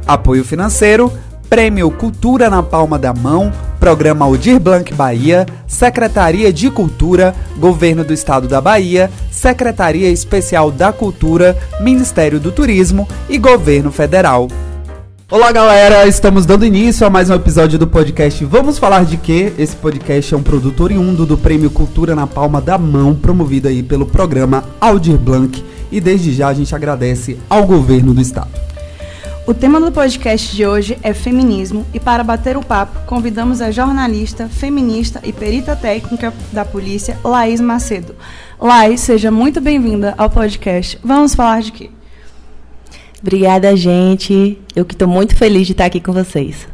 Apoio financeiro, Prêmio Cultura na Palma da Mão, Programa Aldir Blanc Bahia, Secretaria de Cultura, Governo do Estado da Bahia, Secretaria Especial da Cultura, Ministério do Turismo e Governo Federal. Olá galera, estamos dando início a mais um episódio do podcast Vamos Falar de Quê? Esse podcast é um produto oriundo do Prêmio Cultura na Palma da Mão, promovido aí pelo Programa Aldir Blanc, e desde já a gente agradece ao Governo do Estado. O tema do podcast de hoje é feminismo e para bater o papo convidamos a jornalista, feminista e perita técnica da polícia, Laís Macedo. Laís, seja muito bem-vinda ao podcast Vamos Falar de Quê? Obrigada, gente. Eu que estou muito feliz de estar aqui com vocês.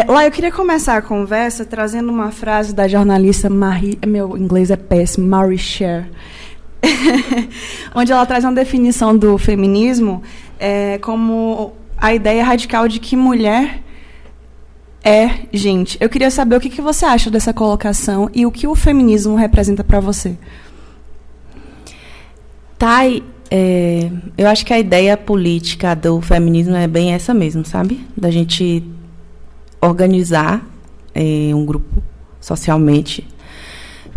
Laís, eu queria começar a conversa trazendo uma frase da jornalista meu inglês é péssimo, Mary Sher, onde ela traz uma definição do feminismo como a ideia radical de que mulher é gente. Eu queria saber o que você acha dessa colocação e o que o feminismo representa para você. Thay, eu acho que a ideia política do feminismo é bem essa mesmo, sabe? Da gente organizar um grupo socialmente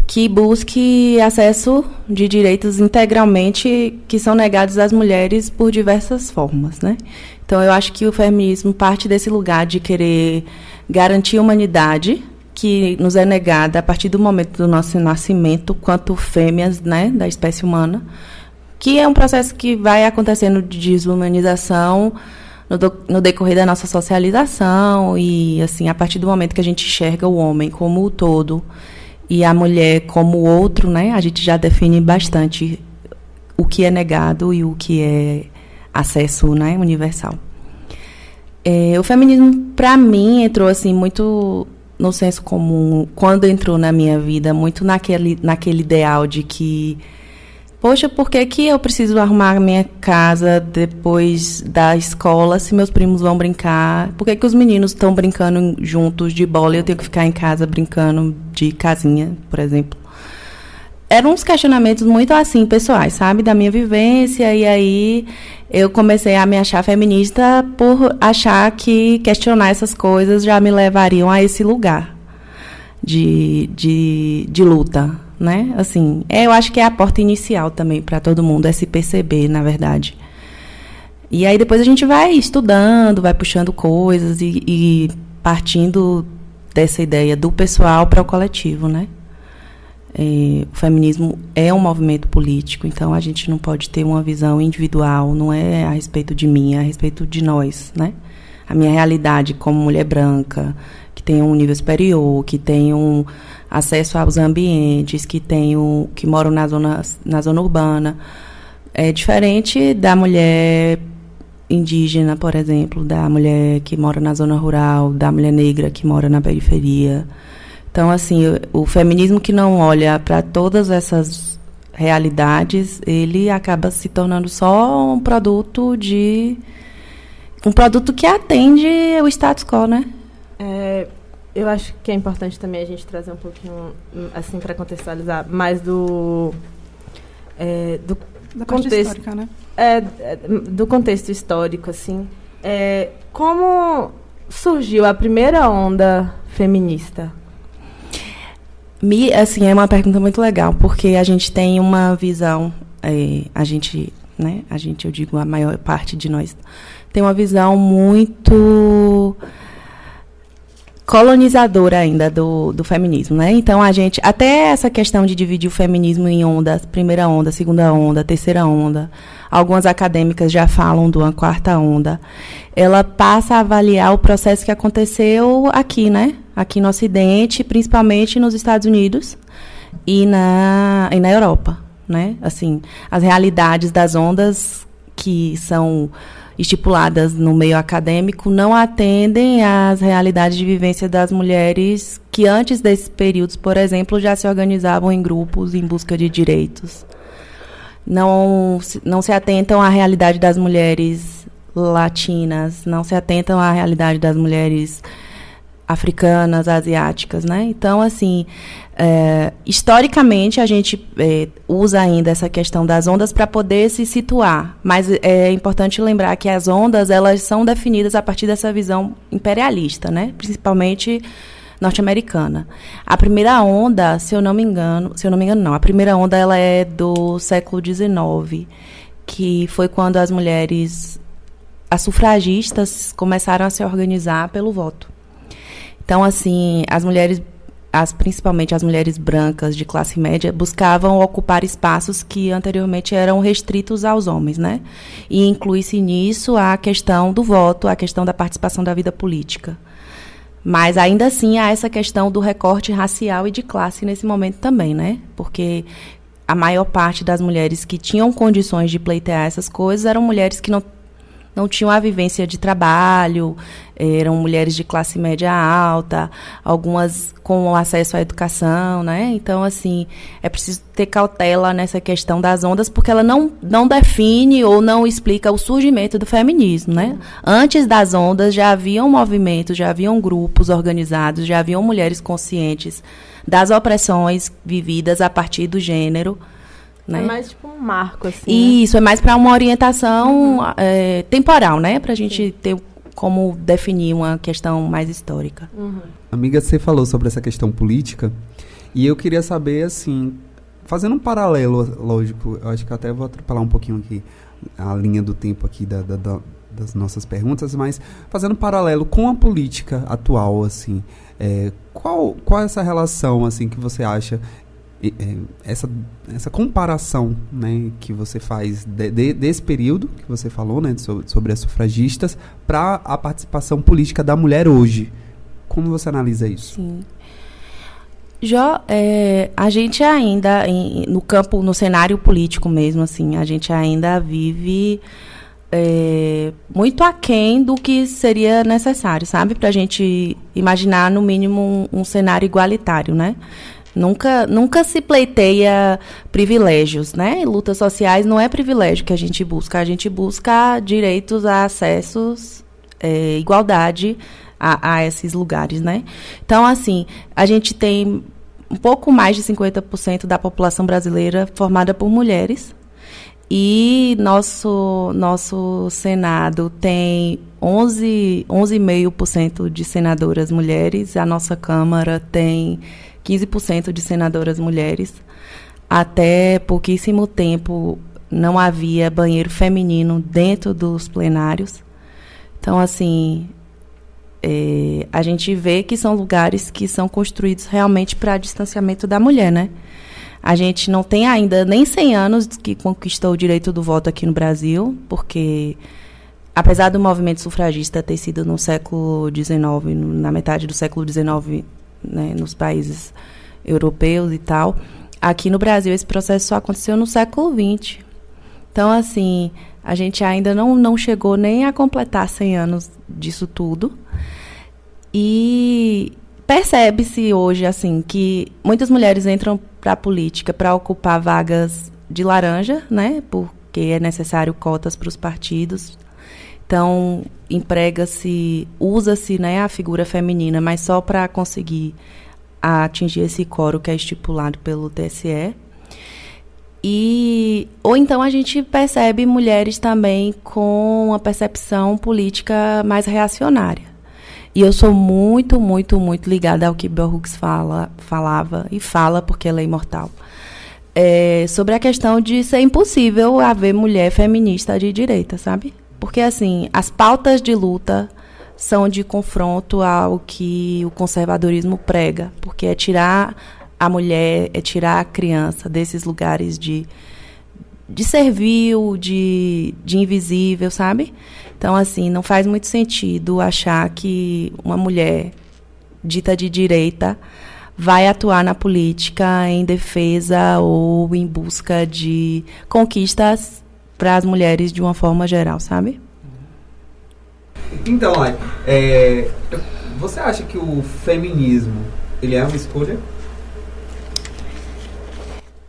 que busque acesso de direitos integralmente que são negados às mulheres por diversas formas, né? Então, eu acho que o feminismo parte desse lugar de querer garantir a humanidade que nos é negada a partir do momento do nosso nascimento, quanto fêmeas, né, da espécie humana, que é um processo que vai acontecendo de desumanização no decorrer da nossa socialização e, assim, a partir do momento que a gente enxerga o homem como o todo e a mulher como o outro, né, a gente já define bastante o que é negado e o que é acesso, né, universal. O feminismo, para mim, entrou assim muito no senso comum, quando entrou na minha vida, muito naquele ideal de que, poxa, por que eu preciso arrumar a minha casa depois da escola se meus primos vão brincar? Por que os meninos estão brincando juntos de bola e eu tenho que ficar em casa brincando de casinha, por exemplo? Eram uns questionamentos muito assim, pessoais, sabe? Da minha vivência, e aí eu comecei a me achar feminista por achar que questionar essas coisas já me levariam a esse lugar de luta, né? Assim, eu acho que é a porta inicial também para todo mundo, é se perceber, na verdade. E aí depois a gente vai estudando, vai puxando coisas e partindo dessa ideia do pessoal para o coletivo, né? O feminismo é um movimento político, então a gente não pode ter uma visão individual, não é a respeito de mim, é a respeito de nós, né? A minha realidade como mulher branca, que tem um nível superior, que tem um acesso aos ambientes, que moram na zona urbana, é diferente da mulher indígena, por exemplo, da mulher que mora na zona rural, da mulher negra que mora na periferia. Então, assim, o feminismo que não olha para todas essas realidades, ele acaba se tornando só um produto que atende o status quo, né? Eu acho que é importante também a gente trazer um pouquinho, assim, para contextualizar, mais do contexto histórica, né? Do contexto histórico, assim. Como surgiu a primeira onda feminista? Assim, é uma pergunta muito legal, porque a gente tem uma visão, eu digo, a maior parte de nós, tem uma visão muito colonizadora ainda do feminismo, né? Então, até essa questão de dividir o feminismo em ondas, primeira onda, segunda onda, terceira onda, algumas acadêmicas já falam de uma quarta onda, ela passa a avaliar o processo que aconteceu aqui, né? Aqui no Ocidente, principalmente nos Estados Unidos e na Europa, né? Assim, as realidades das ondas que são estipuladas no meio acadêmico não atendem às realidades de vivência das mulheres que antes desses períodos, por exemplo, já se organizavam em grupos em busca de direitos. Não se atentam à realidade das mulheres latinas, não se atentam à realidade das mulheres africanas, asiáticas, né? Então, assim, historicamente, a gente usa ainda essa questão das ondas para poder se situar, mas é importante lembrar que as ondas, elas são definidas a partir dessa visão imperialista, né? Principalmente norte-americana. A primeira onda, se eu não me engano, a primeira onda ela é do século XIX, que foi quando as sufragistas começaram a se organizar pelo voto. Então, assim, as mulheres, principalmente as mulheres brancas de classe média, buscavam ocupar espaços que anteriormente eram restritos aos homens, né? E inclui-se nisso a questão do voto, a questão da participação da vida política. Mas, ainda assim, há essa questão do recorte racial e de classe nesse momento também, né? Porque a maior parte das mulheres que tinham condições de pleitear essas coisas eram mulheres que não tinham a vivência de trabalho, eram mulheres de classe média alta, algumas com acesso à educação, né? Então, assim, é preciso ter cautela nessa questão das ondas, porque ela não define ou não explica o surgimento do feminismo, né? Antes das ondas já haviam movimentos, já haviam grupos organizados, já haviam mulheres conscientes das opressões vividas a partir do gênero, né? É mais tipo um marco, assim. Isso, né? É mais para uma orientação temporal, né? Para a gente ter como definir uma questão mais histórica. Amiga, você falou sobre essa questão política e eu queria saber, assim, fazendo um paralelo, lógico, eu acho que até vou atropelar um pouquinho aqui a linha do tempo aqui das nossas perguntas, mas fazendo um paralelo com a política atual, assim, qual é essa relação, assim, que você acha, essa comparação, né, que você faz desse período que você falou, né, sobre as sufragistas, para a participação política da mulher hoje? Como você analisa isso? Sim. A gente ainda, no cenário político mesmo, assim, a gente ainda vive muito aquém do que seria necessário, sabe? Para a gente imaginar, no mínimo, um cenário igualitário, né? Nunca se pleiteia privilégios, né? Lutas sociais não é privilégio que a gente busca direitos a acessos, igualdade a esses lugares, né? Então, assim, a gente tem um pouco mais de 50% da população brasileira formada por mulheres, e nosso Senado tem 11,5% de senadoras mulheres, a nossa Câmara tem 15% de senadoras mulheres. Até pouquíssimo tempo não havia banheiro feminino dentro dos plenários. Então, assim, a gente vê que são lugares que são construídos realmente para distanciamento da mulher, né? A gente não tem ainda nem 100 anos que conquistou o direito do voto aqui no Brasil, porque, apesar do movimento sufragista ter sido no século XIX, na metade do século XIX, né, nos países europeus e tal, aqui no Brasil esse processo só aconteceu no século XX. Então, assim, a gente ainda não chegou nem a completar 100 anos disso tudo. E percebe-se hoje, assim, que muitas mulheres entram para a política para ocupar vagas de laranja, né, porque é necessário cotas para os partidos. Então, usa-se, né, a figura feminina, mas só para conseguir atingir esse quórum que é estipulado pelo TSE. Ou então a gente percebe mulheres também com uma percepção política mais reacionária. E eu sou muito, muito, muito ligada ao que Bell Hooks falava e fala, porque ela é imortal, sobre a questão de ser impossível haver mulher feminista de direita, sabe? Porque, assim, as pautas de luta são de confronto ao que o conservadorismo prega, porque é tirar a mulher, é tirar a criança desses lugares de servil, de invisível, sabe? Então, assim, não faz muito sentido achar que uma mulher dita de direita vai atuar na política em defesa ou em busca de conquistas para as mulheres de uma forma geral, sabe? Então, você acha que o feminismo, ele é uma escolha?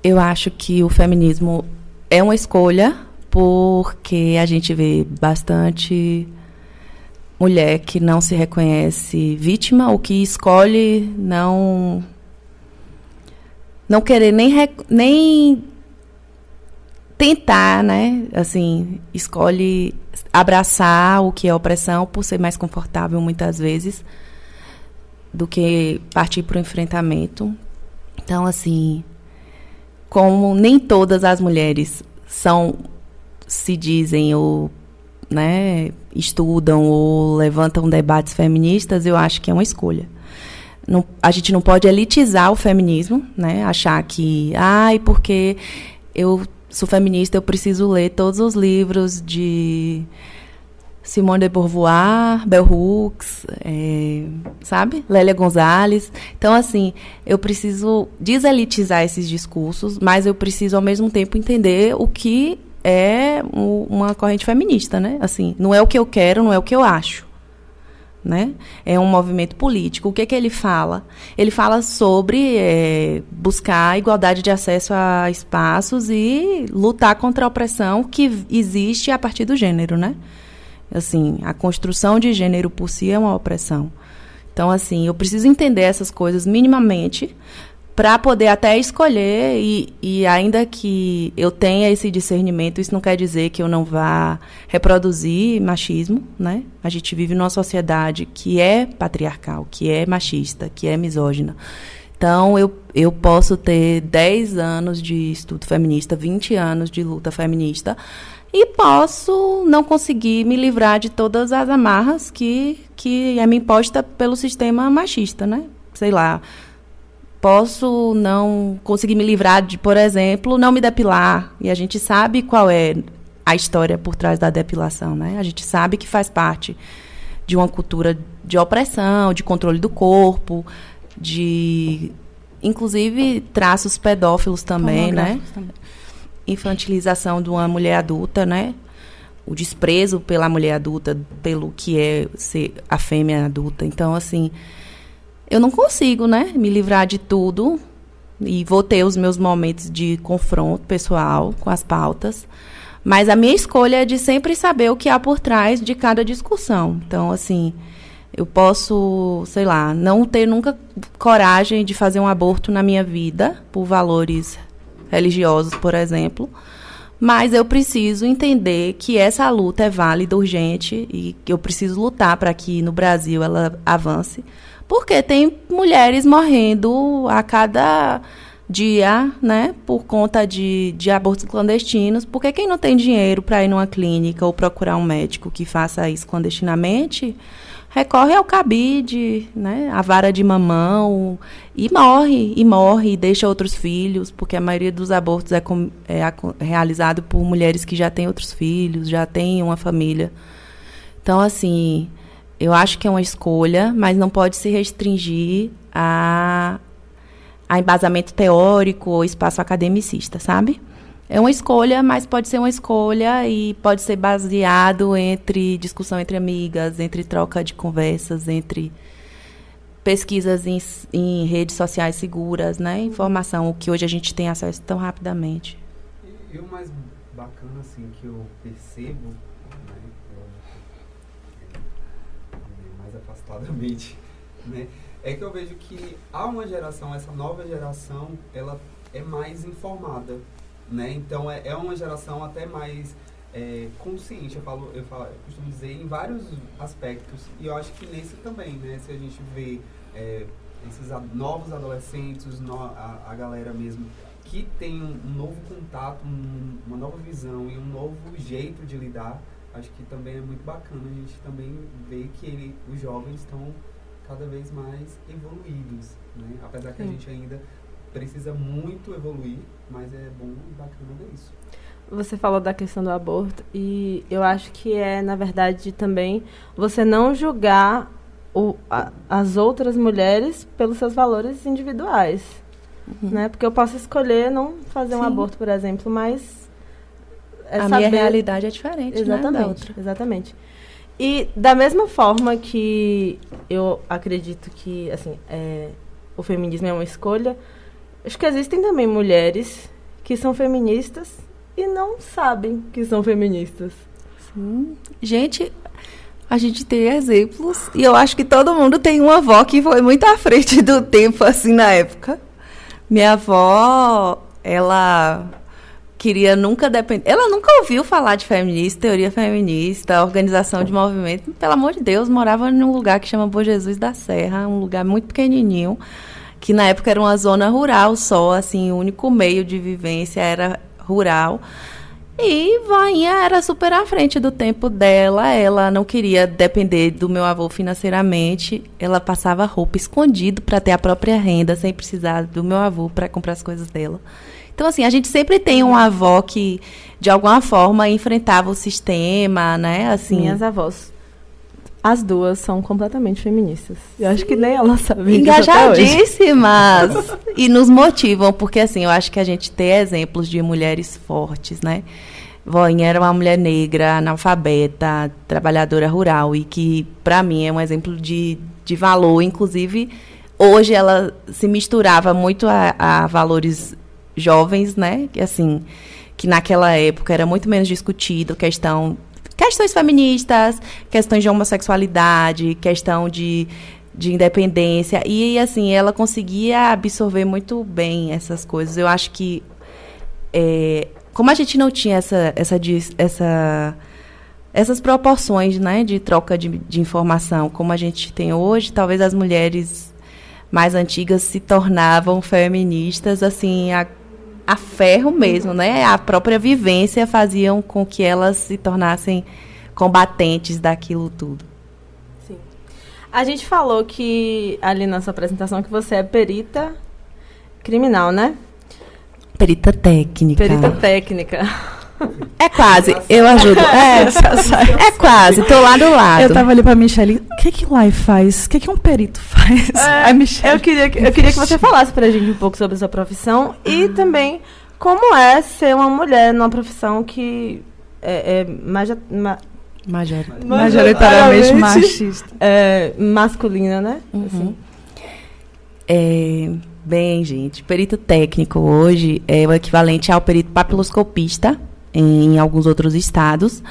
Eu acho que o feminismo é uma escolha porque a gente vê bastante mulher que não se reconhece vítima ou que escolhe não querer nem tentar, né? Assim, escolhe abraçar o que é opressão por ser mais confortável muitas vezes do que partir para o enfrentamento. Então, assim, como nem todas as mulheres se dizem ou, né, estudam ou levantam debates feministas, eu acho que é uma escolha. A gente não pode elitizar o feminismo, né? Achar que, porque eu sou feminista, eu preciso ler todos os livros de Simone de Beauvoir, Bell Hooks, sabe? Lélia Gonzalez. Então, assim, eu preciso deselitizar esses discursos, mas eu preciso, ao mesmo tempo, entender o que é uma corrente feminista, né? Assim, não é o que eu quero, não é o que eu acho, né? É um movimento político. O que ele fala? Ele fala sobre buscar a igualdade de acesso a espaços e lutar contra a opressão que existe a partir do gênero, né? Assim, a construção de gênero por si é uma opressão. Então, assim, eu preciso entender essas coisas minimamente para poder até escolher e ainda que eu tenha esse discernimento, isso não quer dizer que eu não vá reproduzir machismo, né? A gente vive numa sociedade que é patriarcal, que é machista, que é misógina. Então, eu posso ter 10 anos de estudo feminista, 20 anos de luta feminista e posso não conseguir me livrar de todas as amarras que é me imposta pelo sistema machista, né? Sei lá, posso não conseguir me livrar de, por exemplo, não me depilar. E a gente sabe qual é a história por trás da depilação, né? A gente sabe que faz parte de uma cultura de opressão, de controle do corpo, de, inclusive, traços pedófilos também, né? Também. Infantilização de uma mulher adulta, né? O desprezo pela mulher adulta, pelo que é ser a fêmea adulta. Então, assim, eu não consigo, né, me livrar de tudo e vou ter os meus momentos de confronto pessoal com as pautas, mas a minha escolha é de sempre saber o que há por trás de cada discussão. Então, assim, eu posso, sei lá, não ter nunca coragem de fazer um aborto na minha vida, por valores religiosos, por exemplo, mas eu preciso entender que essa luta é válida, urgente, e que eu preciso lutar para que no Brasil ela avance, porque tem mulheres morrendo a cada dia, né, por conta de abortos clandestinos, porque quem não tem dinheiro para ir numa clínica ou procurar um médico que faça isso clandestinamente, recorre ao cabide, né, a vara de mamão, e morre, e deixa outros filhos, porque a maioria dos abortos é realizado por mulheres que já têm outros filhos, já têm uma família. Então, assim, eu acho que é uma escolha, mas não pode se restringir a embasamento teórico ou espaço academicista, sabe? É uma escolha, mas pode ser uma escolha e pode ser baseado entre discussão entre amigas, entre troca de conversas, entre pesquisas em redes sociais seguras, né? Informação que hoje a gente tem acesso tão rapidamente. E o mais bacana, assim, que eu percebo, né, mais afastadamente, né, é que eu vejo que há uma geração, essa nova geração, ela é mais informada, né? Então, é uma geração até mais consciente, eu costumo dizer, em vários aspectos. E eu acho que nesse também, né? Se a gente vê esses novos adolescentes, a galera mesmo, que tem um novo contato, uma nova visão e um novo jeito de lidar, acho que também é muito bacana a gente também ver que os jovens estão cada vez mais evoluídos, né? Apesar que a gente ainda precisa muito evoluir, mas é bom e bacana ver isso. Você falou da questão do aborto e eu acho que na verdade, também você não julgar as outras mulheres pelos seus valores individuais, né? Porque eu posso escolher não fazer um aborto, por exemplo, mas minha realidade é diferente, exatamente, né, da outra. Exatamente. E da mesma forma que eu acredito que, assim, o feminismo é uma escolha, acho que existem também mulheres que são feministas e não sabem que são feministas. Sim. Gente, a gente tem exemplos, e eu acho que todo mundo tem uma avó que foi muito à frente do tempo, assim, na época. Minha avó, ela queria nunca depender... Ela nunca ouviu falar de feminismo, teoria feminista, organização de movimento. Pelo amor de Deus, morava num lugar que chama Bom Jesus da Serra, um lugar muito pequenininho, que na época era uma zona rural só, assim, o único meio de vivência era rural. E voinha era super à frente do tempo dela, ela não queria depender do meu avô financeiramente, ela passava roupa escondido para ter a própria renda, sem precisar do meu avô para comprar as coisas dela. Então, assim, a gente sempre tem uma avó que, de alguma forma, enfrentava o sistema, né? Assim, minhas avós, as duas são completamente feministas. Eu acho que nem ela sabe. Engajadíssimas! E nos motivam, porque, assim, eu acho que a gente tem exemplos de mulheres fortes, né? Voinha era uma mulher negra, analfabeta, trabalhadora rural, e que, para mim, é um exemplo de valor. Inclusive, hoje ela se misturava muito a valores jovens, né? Que, assim, que naquela época era muito menos discutido, questões feministas, questões de homossexualidade, questão de independência. E, assim, ela conseguia absorver muito bem essas coisas. Eu acho que, como a gente não tinha essas proporções, né, de troca de informação como a gente tem hoje, talvez as mulheres mais antigas se tornavam feministas, assim, a ferro mesmo, né? A própria vivência faziam com que elas se tornassem combatentes daquilo tudo. Sim. A gente falou que, ali na sua apresentação, que você é perita criminal, né? Perita técnica. Perita técnica. É quase, eu ajudo. É quase, tô lá do lado. Eu tava ali pra Michelle, o que Lai faz? O que um perito faz? Eu queria que você falasse pra gente um pouco sobre a sua profissão e também como é ser uma mulher numa profissão que é majoritariamente machista. Masculina, né? Uhum. Assim. Bem, gente, perito técnico hoje é o equivalente ao perito papiloscopista em alguns outros estados,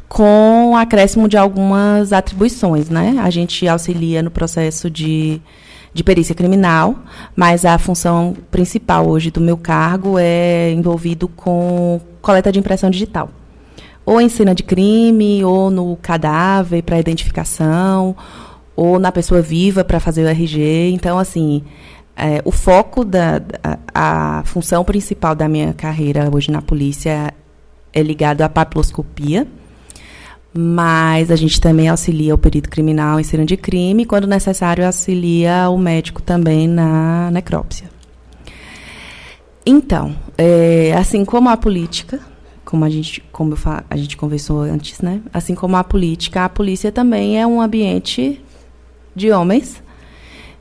com acréscimo de algumas atribuições, né? A gente auxilia no processo de perícia criminal, mas a função principal hoje do meu cargo é envolvido com coleta de impressão digital. Ou em cena de crime, ou no cadáver para identificação, ou na pessoa viva para fazer o RG. Então, assim, o foco a função principal da minha carreira hoje na polícia é ligado à papiloscopia, mas a gente também auxilia o perito criminal em cena de crime, e, quando necessário, auxilia o médico também na necrópsia. Então, assim como a política, como a gente conversou antes, né? Assim como a polícia também é um ambiente de homens,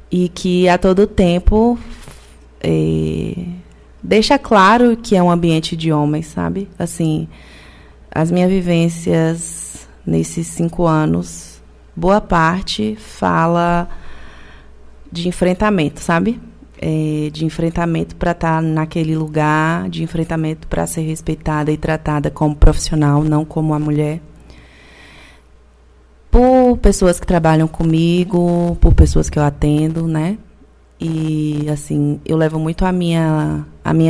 e que a todo tempo deixa claro que é um ambiente de homens, sabe? Assim, as minhas vivências nesses 5 anos, boa parte fala de enfrentamento, sabe? De enfrentamento para estar naquele lugar, de enfrentamento para ser respeitada e tratada como profissional, não como uma mulher. Por pessoas que trabalham comigo, por pessoas que eu atendo, né? E, assim, eu levo muito a minha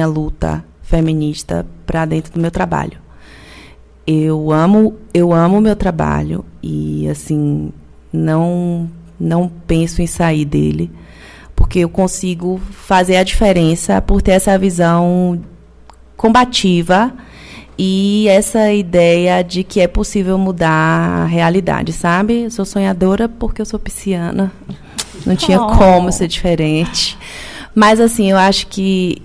luta feminista para dentro do meu trabalho. Eu amo o meu trabalho e, assim, não penso em sair dele, porque eu consigo fazer a diferença por ter essa visão combativa e essa ideia de que é possível mudar a realidade, sabe? Eu sou sonhadora porque eu sou pisciana. Não tinha como ser diferente. Mas, assim, eu acho que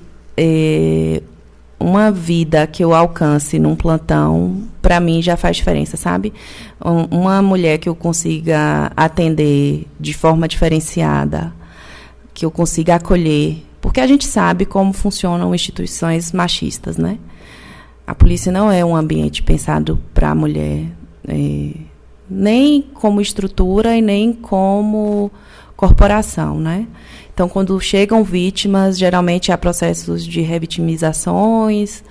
uma vida que eu alcance num plantão, para mim, já faz diferença, sabe? Uma mulher que eu consiga atender de forma diferenciada, que eu consiga acolher. Porque a gente sabe como funcionam instituições machistas, né? A polícia não é um ambiente pensado para a mulher, nem como estrutura e nem como corporação, né? Então, quando chegam vítimas, geralmente há processos de revitimizações,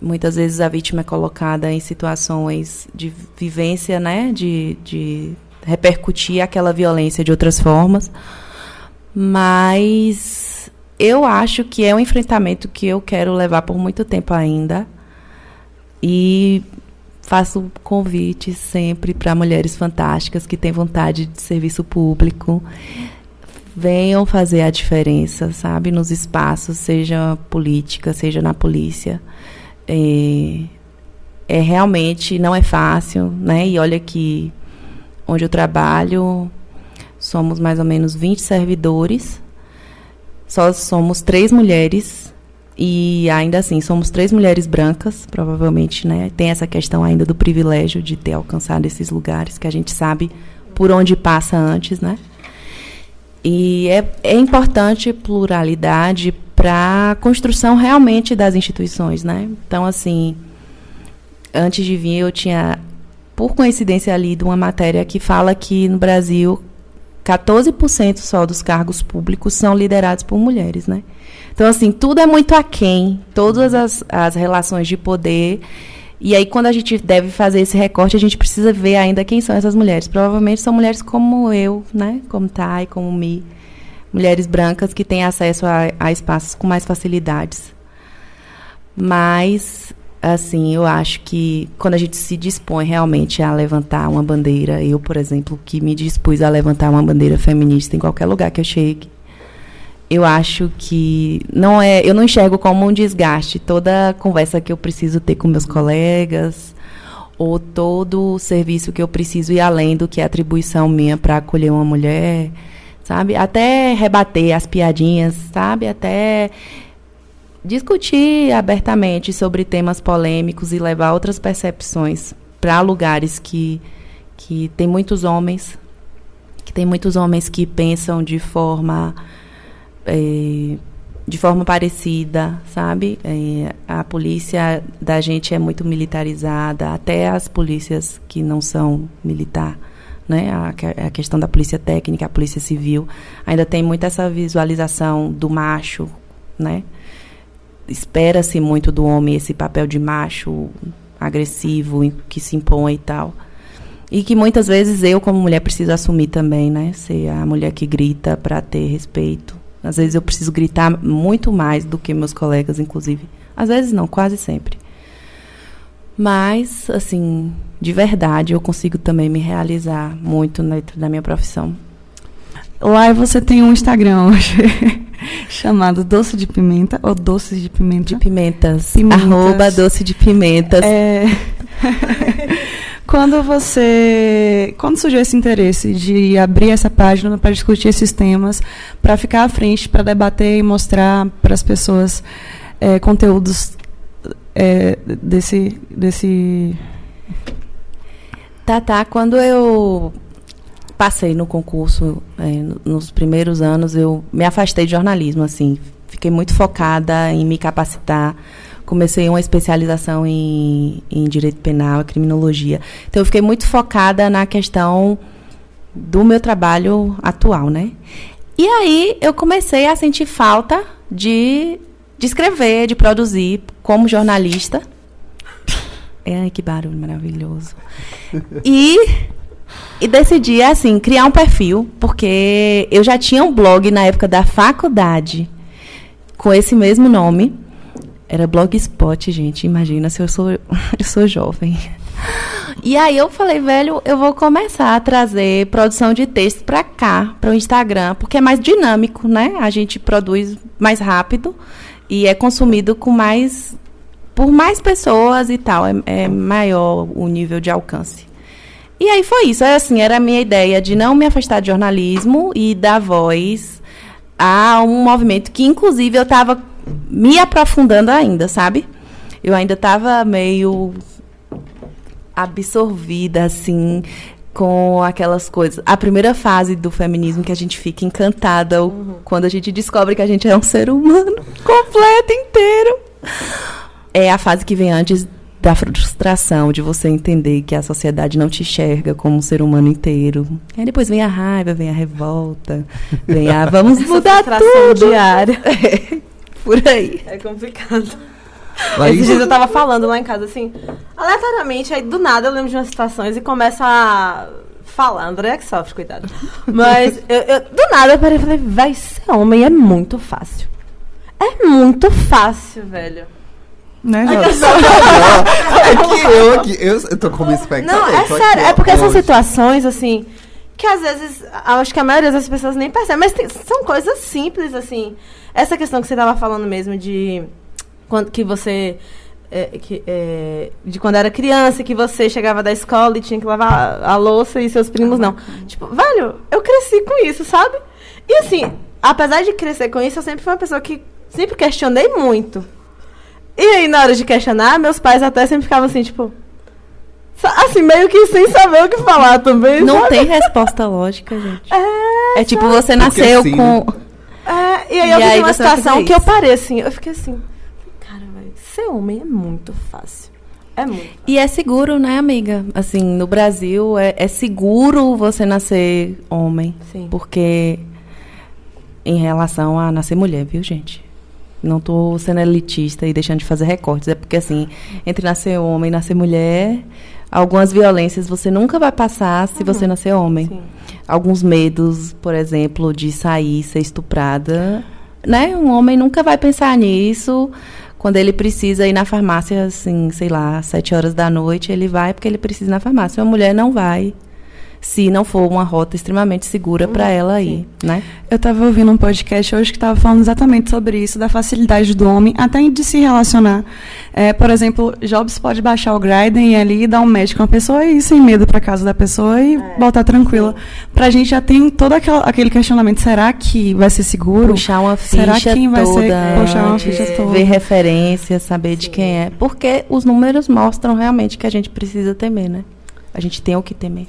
muitas vezes a vítima é colocada em situações de vivência, né, de repercutir aquela violência de outras formas. Mas eu acho que é um enfrentamento que eu quero levar por muito tempo ainda. E faço convites sempre para mulheres fantásticas que têm vontade de serviço público. Venham fazer a diferença, sabe? Nos espaços, seja política, seja na polícia. Realmente não é fácil, né? E olha que onde eu trabalho, somos mais ou menos 20 servidores. Só somos 3 mulheres. E ainda assim, somos 3 mulheres brancas, provavelmente, né? Tem essa questão ainda do privilégio de ter alcançado esses lugares, que a gente sabe por onde passa antes, né? E é importante pluralidade para a construção realmente das instituições, né? Então, assim, antes de vir, eu tinha, por coincidência, lido uma matéria que fala que no Brasil 14% só dos cargos públicos são liderados por mulheres, né? Então, assim, tudo é muito aquém, todas as relações de poder. E aí, quando a gente deve fazer esse recorte, a gente precisa ver ainda quem são essas mulheres. Provavelmente são mulheres como eu, né? Como Thay, como Mi. Mulheres brancas que têm acesso a espaços com mais facilidades. Mas, assim, eu acho que quando a gente se dispõe realmente a levantar uma bandeira, eu, por exemplo, que me dispus a levantar uma bandeira feminista em qualquer lugar que eu chegue, eu acho que eu não enxergo como um desgaste toda a conversa que eu preciso ter com meus colegas ou todo o serviço que eu preciso ir além do que é atribuição minha para acolher uma mulher, sabe? Até rebater as piadinhas, sabe? Até discutir abertamente sobre temas polêmicos e levar outras percepções para lugares que tem muitos homens, que pensam de forma parecida, sabe? A polícia da gente é muito militarizada, até as polícias que não são militar, né? A questão da polícia técnica, a polícia civil, ainda tem muito essa visualização do macho, né? Espera-se muito do homem esse papel de macho agressivo que se impõe e tal. E que muitas vezes eu, como mulher, preciso assumir também, né? Ser a mulher que grita para ter respeito. Às vezes eu preciso gritar muito mais do que meus colegas, inclusive. Às vezes não, quase sempre. Mas, assim, de verdade, eu consigo também me realizar muito dentro da minha profissão. Lá você tem um Instagram hoje chamado Doce de Pimenta ou Doces de Pimenta? De Pimentas. @Doce de Pimentas. Quando surgiu esse interesse de abrir essa página para discutir esses temas, para ficar à frente, para debater e mostrar para as pessoas conteúdos desse... Tatá, quando eu passei no concurso, nos primeiros anos, eu me afastei de jornalismo, assim, fiquei muito focada em me capacitar. Comecei uma especialização em direito penal e criminologia. Então, eu fiquei muito focada na questão do meu trabalho atual, né? E aí, eu comecei a sentir falta de escrever, de produzir como jornalista. Ai, que barulho maravilhoso. E decidi, assim, criar um perfil, porque eu já tinha um blog na época da faculdade com esse mesmo nome. Era Blogspot, gente. Imagina se eu sou jovem. E aí eu falei, velho, eu vou começar a trazer produção de texto para cá, para o Instagram, porque é mais dinâmico, né? A gente produz mais rápido e é consumido por mais pessoas e tal. É maior o nível de alcance. E aí foi isso. Assim, era a minha ideia de não me afastar de jornalismo e dar voz a um movimento que, inclusive, eu estava me aprofundando ainda, sabe? Eu ainda estava meio absorvida, assim, com aquelas coisas. A primeira fase do feminismo que a gente fica encantada quando a gente descobre que a gente é um ser humano completo, inteiro. É a fase que vem antes da frustração, de você entender que a sociedade não te enxerga como um ser humano inteiro. Aí depois vem a raiva, vem a revolta, vem a vamos mudar tudo. Diária. Por aí. É complicado. Esses dias eu tava falando lá em casa, assim, aleatoriamente, aí do nada eu lembro de umas situações e começo a falar. André que sofre, cuidado. Mas do nada eu parei e falei, vai ser homem, é muito fácil. É muito fácil, velho. Né, Eu tô com uma expectativa. Não, é sério, é porque são situações, assim, que às vezes, acho que a maioria das pessoas nem percebe, mas são coisas simples, assim. Essa questão que você tava falando mesmo de quando que você... de quando era criança, que você chegava da escola e tinha que lavar a louça e seus primos não. Tipo, velho, eu cresci com isso, sabe? E assim, apesar de crescer com isso, eu sempre fui uma pessoa que sempre questionei muito. E aí, na hora de questionar, meus pais até sempre ficavam assim, tipo... Assim, meio que sem saber o que falar também, Não sabe? tem resposta lógica, gente. É tipo, você nasceu assim, com... E aí eu vi uma você vai situação fazer que eu isso. parei assim, eu fiquei assim... Cara, velho, ser homem é muito fácil. É muito fácil. E é seguro, né, amiga? Assim, no Brasil, é seguro você nascer homem. Sim. Porque, em relação a nascer mulher, viu, gente? Não tô sendo elitista e deixando de fazer recortes. É porque, assim, entre nascer homem e nascer mulher, algumas violências você nunca vai passar se você nascer homem. Sim. Alguns medos, por exemplo, de sair, ser estuprada, né? Um homem nunca vai pensar nisso. Quando ele precisa ir na farmácia, assim, sei lá, 7 horas da noite, ele vai porque ele precisa ir na farmácia. Uma mulher não vai, se não for uma rota extremamente segura para ela ir, né? Eu estava ouvindo um podcast hoje que estava falando exatamente sobre isso, da facilidade do homem, até de se relacionar. Por exemplo, Jobs pode baixar o Grindr e ali dar um match com a pessoa e ir sem medo para casa da pessoa e voltar tranquila. Pra gente já tem todo aquele questionamento, será que vai ser seguro? Puxar uma ficha será que vai toda, ser puxar uma ficha toda? ver referência, saber de quem é. Porque os números mostram realmente que a gente precisa temer, né? A gente tem o que temer.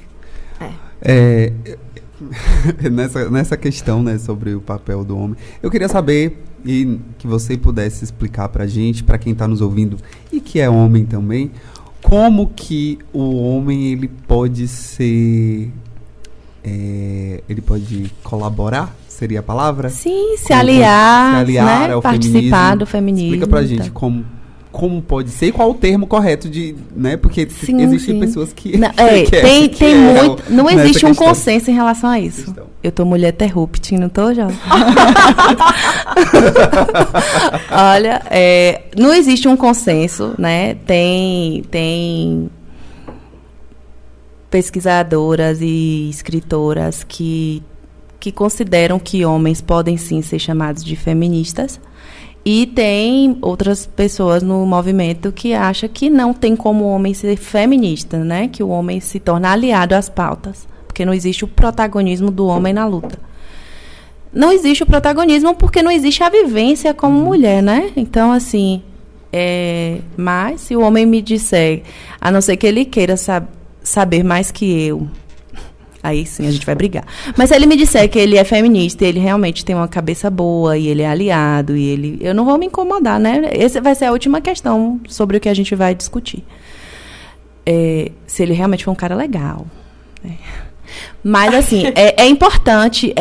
Nessa questão, né, sobre o papel do homem, eu queria saber e que você pudesse explicar pra gente, pra quem tá nos ouvindo e que é homem também, como que o homem ele pode ser, ele pode colaborar, seria a palavra? Sim, se Como aliar, se aliar né? ao Participar feminismo. do feminismo. Explica pra gente como pode ser e qual o termo correto de, né? Porque Sim, existem sim. pessoas que Não, que muito. Não nessa existe um questão. consenso em relação a isso. Questão. Eu tô mulher interrupting, não tô, já? Olha, não existe um consenso, né? Tem pesquisadoras e escritoras que consideram que homens podem sim ser chamados de feministas. E tem outras pessoas no movimento que acham que não tem como o homem ser feminista, né? Que o homem se torna aliado às pautas. Porque não existe o protagonismo do homem na luta. Não existe o protagonismo porque não existe a vivência como mulher, né? Então, assim, mas se o homem me disser, a não ser que ele queira saber mais que eu, aí sim a gente vai brigar. Mas se ele me disser que ele é feminista e ele realmente tem uma cabeça boa e ele é aliado eu não vou me incomodar, né? Essa vai ser a última questão sobre o que a gente vai discutir. Se ele realmente for um cara legal, né? Mas, assim, é importante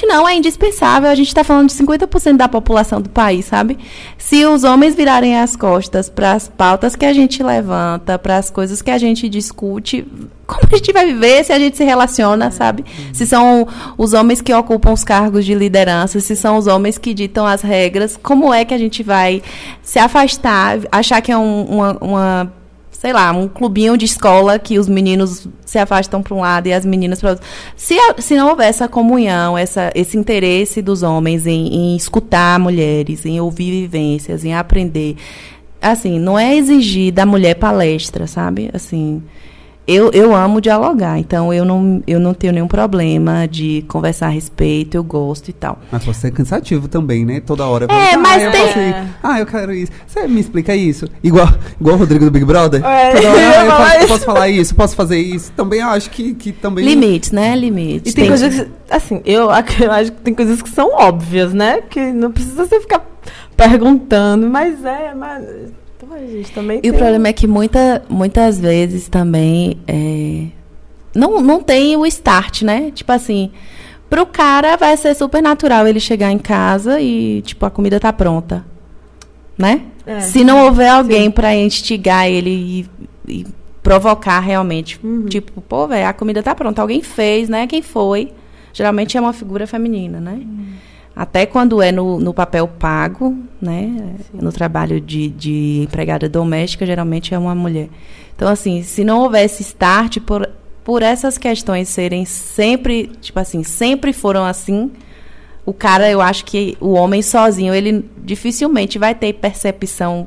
não, é indispensável. A gente está falando de 50% da população do país, sabe? Se os homens virarem as costas para as pautas que a gente levanta, para as coisas que a gente discute, como a gente vai viver se a gente se relaciona, sabe? Se são os homens que ocupam os cargos de liderança, se são os homens que ditam as regras, como é que a gente vai se afastar, achar que é sei lá, um clubinho de escola que os meninos se afastam para um lado e as meninas para o outro. Se não houver essa comunhão, esse interesse dos homens em escutar mulheres, em ouvir vivências, em aprender, assim, não é exigir da mulher palestra, sabe? Assim, eu amo dialogar, então eu não tenho nenhum problema de conversar a respeito, eu gosto e tal. Mas pode ser cansativo também, né? Toda hora. Mas eu tem... posso ir. Eu quero isso. Você me explica isso? Igual o Rodrigo do Big Brother? Toda hora, eu posso falar isso, posso fazer isso. Também acho que também... Limites, né? Limites. E tem coisas que, assim, eu acho que tem coisas que são óbvias, né? Que não precisa você ficar perguntando, mas gente, também e o problema é que muitas vezes também não tem o start, né? Tipo assim, pro cara vai ser super natural ele chegar em casa e, tipo, a comida tá pronta. né? Se não houver alguém para instigar ele e provocar realmente. Tipo, pô, velho, a comida tá pronta, alguém fez, né? Quem foi? Geralmente é uma figura feminina, né? Até quando é no papel pago, né? No trabalho de empregada doméstica, geralmente é uma mulher. Então, assim, se não houvesse start por essas questões serem sempre, tipo assim, sempre foram assim, o cara, eu acho que o homem sozinho, ele dificilmente vai ter percepção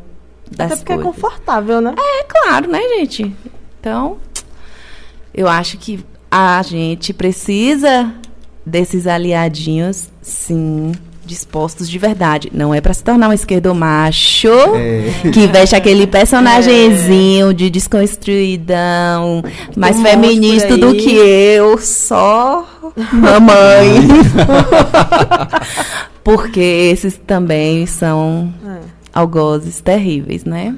das coisas. Até porque é confortável, né? É, claro, né, gente? Então, eu acho que a gente precisa desses aliadinhos, sim, dispostos de verdade. Não é para se tornar um esquerdomacho que veste aquele personagemzinho de desconstruidão, mais feminista do que eu, só mamãe. Porque esses também são algozes terríveis, né?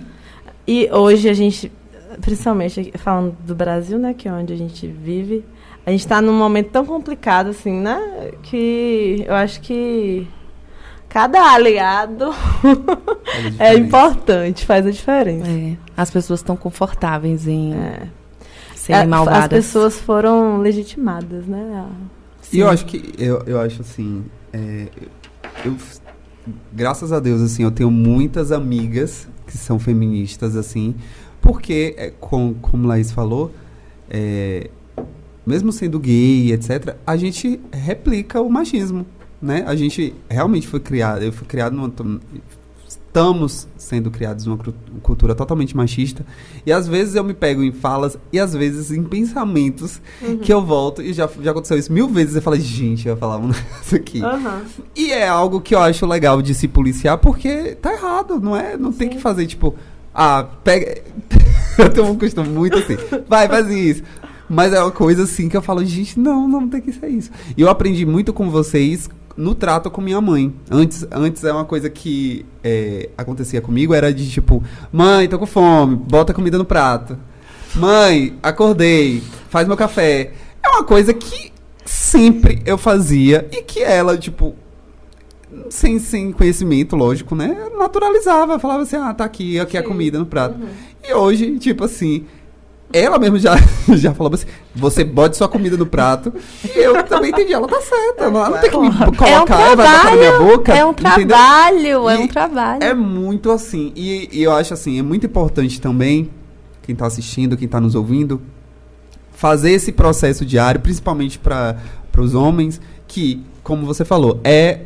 E hoje a gente, principalmente falando do Brasil, né, que é onde a gente vive, a gente está num momento tão complicado, assim, né? Que eu acho que cada aliado é importante, faz a diferença. As pessoas estão confortáveis em serem malvadas. As pessoas foram legitimadas, né? E eu acho assim, graças a Deus, assim, eu tenho muitas amigas que são feministas, assim, porque, como Laís falou, mesmo sendo gay, etc., a gente replica o machismo, né? A gente realmente eu fui criado estamos sendo criados numa cultura totalmente machista, e às vezes eu me pego em falas, e às vezes em pensamentos, que eu volto, e já aconteceu isso 1000 vezes, eu falo, gente, eu ia falar isso aqui. E é algo que eu acho legal de se policiar, porque tá errado, não tem que fazer, tipo, pega... eu tenho um costume muito assim, faz isso. Mas é uma coisa assim que eu falo, gente, não tem que ser isso. E eu aprendi muito com vocês no trato com minha mãe. Antes é uma coisa que acontecia comigo, era de tipo, mãe, tô com fome, bota comida no prato. Mãe, acordei, faz meu café. É uma coisa que sempre eu fazia e que ela, tipo, sem conhecimento, lógico, né? Naturalizava, falava assim, tá aqui a comida no prato. E hoje, tipo assim... Ela mesmo já falou assim, você bote sua comida no prato. E eu também entendi, ela tá certa. Ela não tem que me colocar e vai botar na minha boca. É um trabalho, é um trabalho. É muito assim. E eu acho assim, é muito importante também, quem tá assistindo, quem tá nos ouvindo, fazer esse processo diário, principalmente para os homens, que, como você falou, é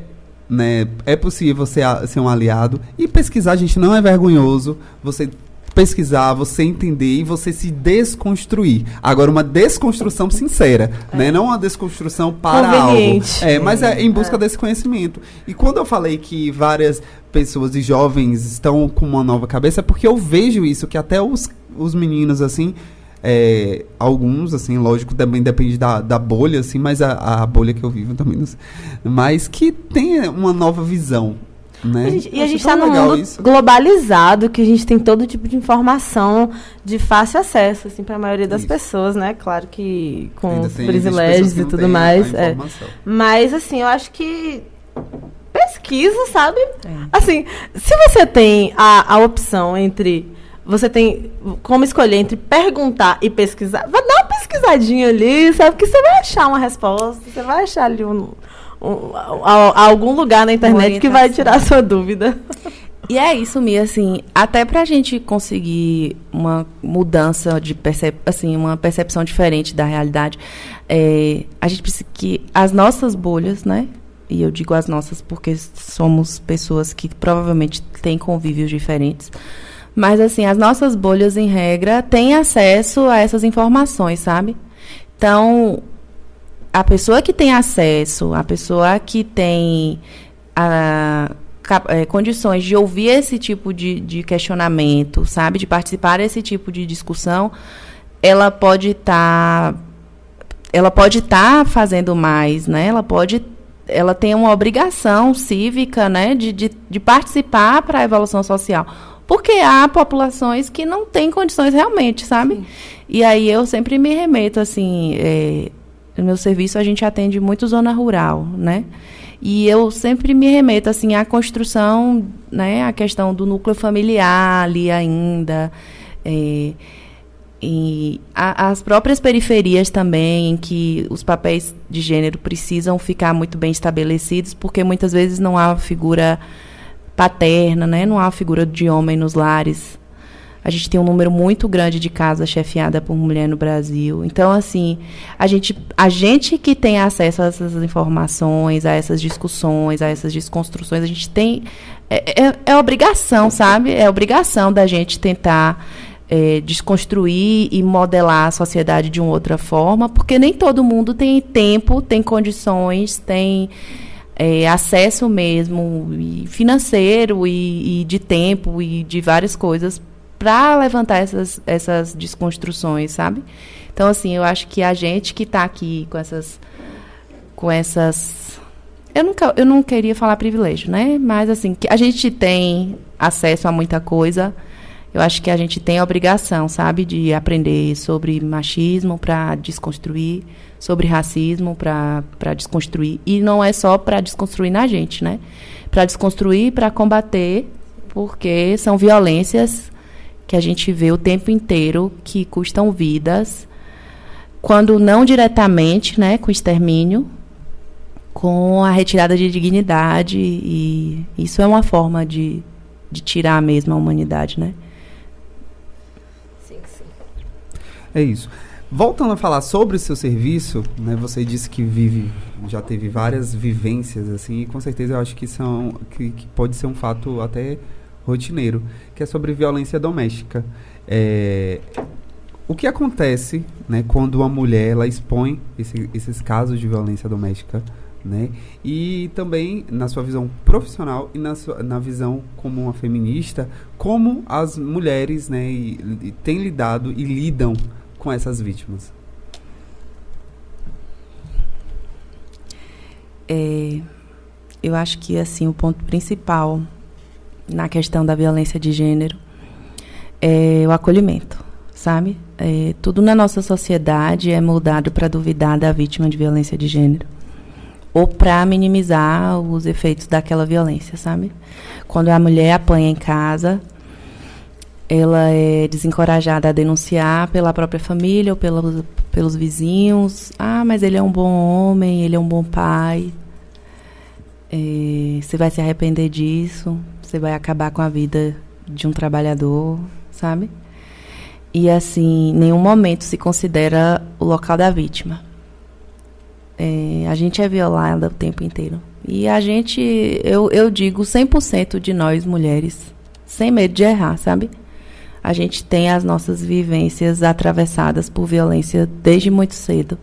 possível ser um aliado. E pesquisar, gente, não é vergonhoso. Você pesquisar, você entender e você se desconstruir. Agora, uma desconstrução sincera, né? Não uma desconstrução para algo. Mas é em busca desse conhecimento. E quando eu falei que várias pessoas e jovens estão com uma nova cabeça, é porque eu vejo isso, que até os meninos, assim, alguns, assim, lógico, também depende da bolha, assim, mas a bolha que eu vivo também, não sei, mas que tem uma nova visão. Né? A gente está num mundo globalizado, que a gente tem todo tipo de informação de fácil acesso, assim, para a maioria das pessoas, né? Claro que com os privilégios e tudo mais. Mas, assim, eu acho que pesquisa, sabe? Assim, se você tem a opção entre... Você tem como escolher entre perguntar e pesquisar, vai dar uma pesquisadinha ali, sabe? Que você vai achar uma resposta, você vai achar ali algum lugar na internet que vai tirar a sua dúvida. E é isso, Mia, assim, até pra gente conseguir uma mudança de uma percepção diferente da realidade, a gente precisa que as nossas bolhas, né? E eu digo as nossas porque somos pessoas que provavelmente têm convívios diferentes. Mas, assim, as nossas bolhas, em regra, têm acesso a essas informações, sabe? Então, a pessoa que tem acesso, a pessoa que tem condições de ouvir esse tipo de questionamento, sabe? De participar desse tipo de discussão, ela pode estar fazendo mais, né? Ela tem uma obrigação cívica, né? De participar para a evolução social. Porque há populações que não têm condições realmente, sabe? Sim. E aí eu sempre me remeto, assim... no meu serviço, a gente atende muito zona rural, né? E eu sempre me remeto assim à construção, né, à questão do núcleo familiar ali ainda, e as próprias periferias também, em que os papéis de gênero precisam ficar muito bem estabelecidos, porque muitas vezes não há uma figura paterna, né, não há uma figura de homem nos lares. A gente tem um número muito grande de casas chefiadas por mulher no Brasil. Então, assim, a gente que tem acesso a essas informações, a essas discussões, a essas desconstruções, a gente tem... É obrigação, sabe? É obrigação da gente tentar desconstruir e modelar a sociedade de uma outra forma, porque nem todo mundo tem tempo, tem condições, tem acesso mesmo, e financeiro e de tempo e de várias coisas para levantar essas desconstruções, sabe? Então, assim, eu acho que a gente que está aqui com essas... Eu não queria falar privilégio, né? Mas, assim, que a gente tem acesso a muita coisa. Eu acho que a gente tem a obrigação, sabe, de aprender sobre machismo para desconstruir, sobre racismo para desconstruir. E não é só para desconstruir na gente, né? Para desconstruir, para combater, porque são violências que a gente vê o tempo inteiro, que custam vidas, quando não diretamente, né, com extermínio, com a retirada de dignidade, e isso é uma forma de tirar mesmo a humanidade, né? Sim. É isso. Voltando a falar sobre o seu serviço, né, você disse que já teve várias vivências, assim, e com certeza eu acho que pode ser um fato até rotineiro, que é sobre violência doméstica. O que acontece, né, quando uma mulher ela expõe esses casos de violência doméstica, né, e também na sua visão profissional e na visão como uma feminista, como as mulheres, né, têm lidado e lidam com essas vítimas? Eu acho que assim o ponto principal na questão da violência de gênero é o acolhimento, sabe? Tudo na nossa sociedade é moldado para duvidar da vítima de violência de gênero ou para minimizar os efeitos daquela violência, sabe? Quando a mulher apanha em casa, ela é desencorajada a denunciar pela própria família ou pelos vizinhos. Ah, mas ele é um bom homem, ele é um bom pai. Você vai se arrepender disso, você vai acabar com a vida de um trabalhador, sabe? E, assim, em nenhum momento se considera o local da vítima. A gente é violada o tempo inteiro. E a gente, eu digo 100% de nós, mulheres, sem medo de errar, sabe? A gente tem as nossas vivências atravessadas por violência desde muito cedo.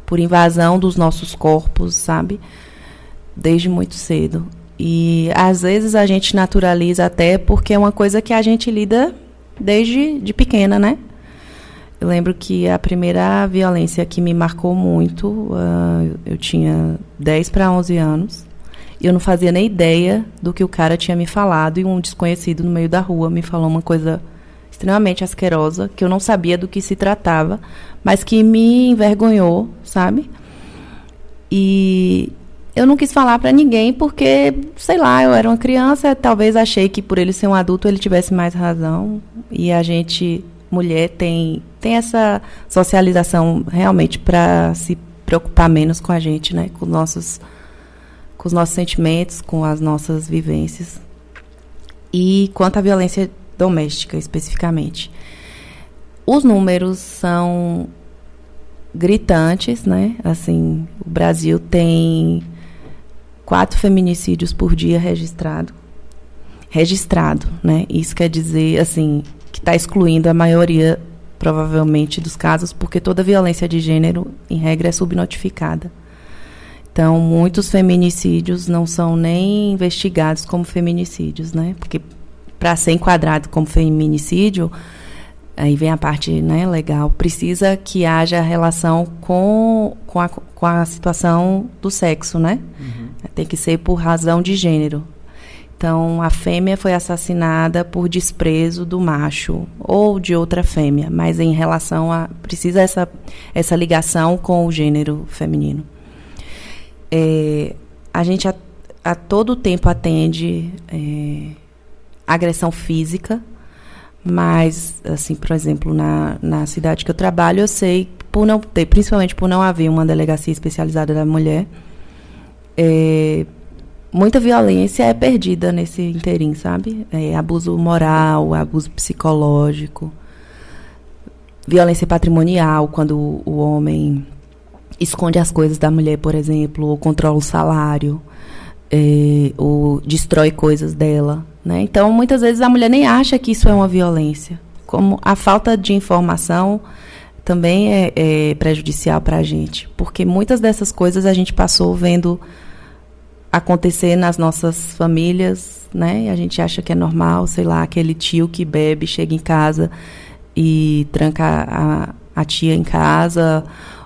Por invasão dos nossos corpos, sabe? Desde muito cedo. E, às vezes, a gente naturaliza até porque é uma coisa que a gente lida desde de pequena, né? Eu lembro que a primeira violência que me marcou muito, eu tinha 10 para 11 anos, e eu não fazia nem ideia do que o cara tinha me falado, e um desconhecido no meio da rua me falou uma coisa extremamente asquerosa, que eu não sabia do que se tratava, mas que me envergonhou, sabe? E eu não quis falar para ninguém porque, sei lá, eu era uma criança, talvez achei que por ele ser um adulto ele tivesse mais razão. E a gente, mulher, tem essa socialização realmente para se preocupar menos com a gente, né? Com os nossos sentimentos, com as nossas vivências. E quanto à violência doméstica, especificamente, os números são gritantes, né? Assim, o Brasil tem 4 feminicídios por dia registrado, né? Isso quer dizer, assim, que está excluindo a maioria, provavelmente, dos casos, porque toda violência de gênero, em regra, é subnotificada. Então, muitos feminicídios não são nem investigados como feminicídios, né? Porque, para ser enquadrado como feminicídio, aí vem a parte, né, legal, precisa que haja relação com a situação do sexo, né? Uhum. Tem que ser por razão de gênero. Então, a fêmea foi assassinada por desprezo do macho ou de outra fêmea, mas em relação a... precisa essa ligação com o gênero feminino. a gente a todo tempo atende agressão física, mas, assim, por exemplo, na cidade que eu trabalho, eu sei, principalmente por não haver uma delegacia especializada da mulher, muita violência é perdida nesse interim, sabe? Abuso moral, abuso psicológico, violência patrimonial, quando o homem esconde as coisas da mulher, por exemplo, ou controla o salário, ou destrói coisas dela, né? Então, muitas vezes a mulher nem acha que isso é uma violência. Como a falta de informação também é prejudicial para a gente, porque muitas dessas coisas a gente passou vendo acontecer nas nossas famílias, né? E a gente acha que é normal, sei lá, aquele tio que bebe, chega em casa e tranca a tia em casa,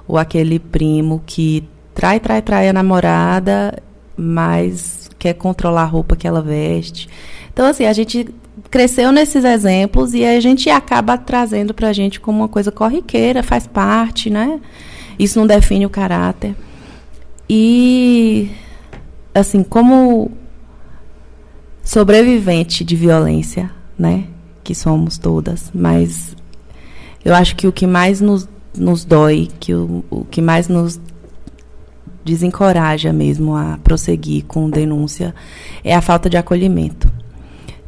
ou aquele primo que trai a namorada, mas quer controlar a roupa que ela veste. Então, assim, a gente cresceu nesses exemplos e a gente acaba trazendo pra gente como uma coisa corriqueira, faz parte, né? Isso não define o caráter. E, assim, como sobrevivente de violência, né? Que somos todas, mas eu acho que o que mais nos dói, que o que mais nos desencoraja mesmo a prosseguir com denúncia é a falta de acolhimento.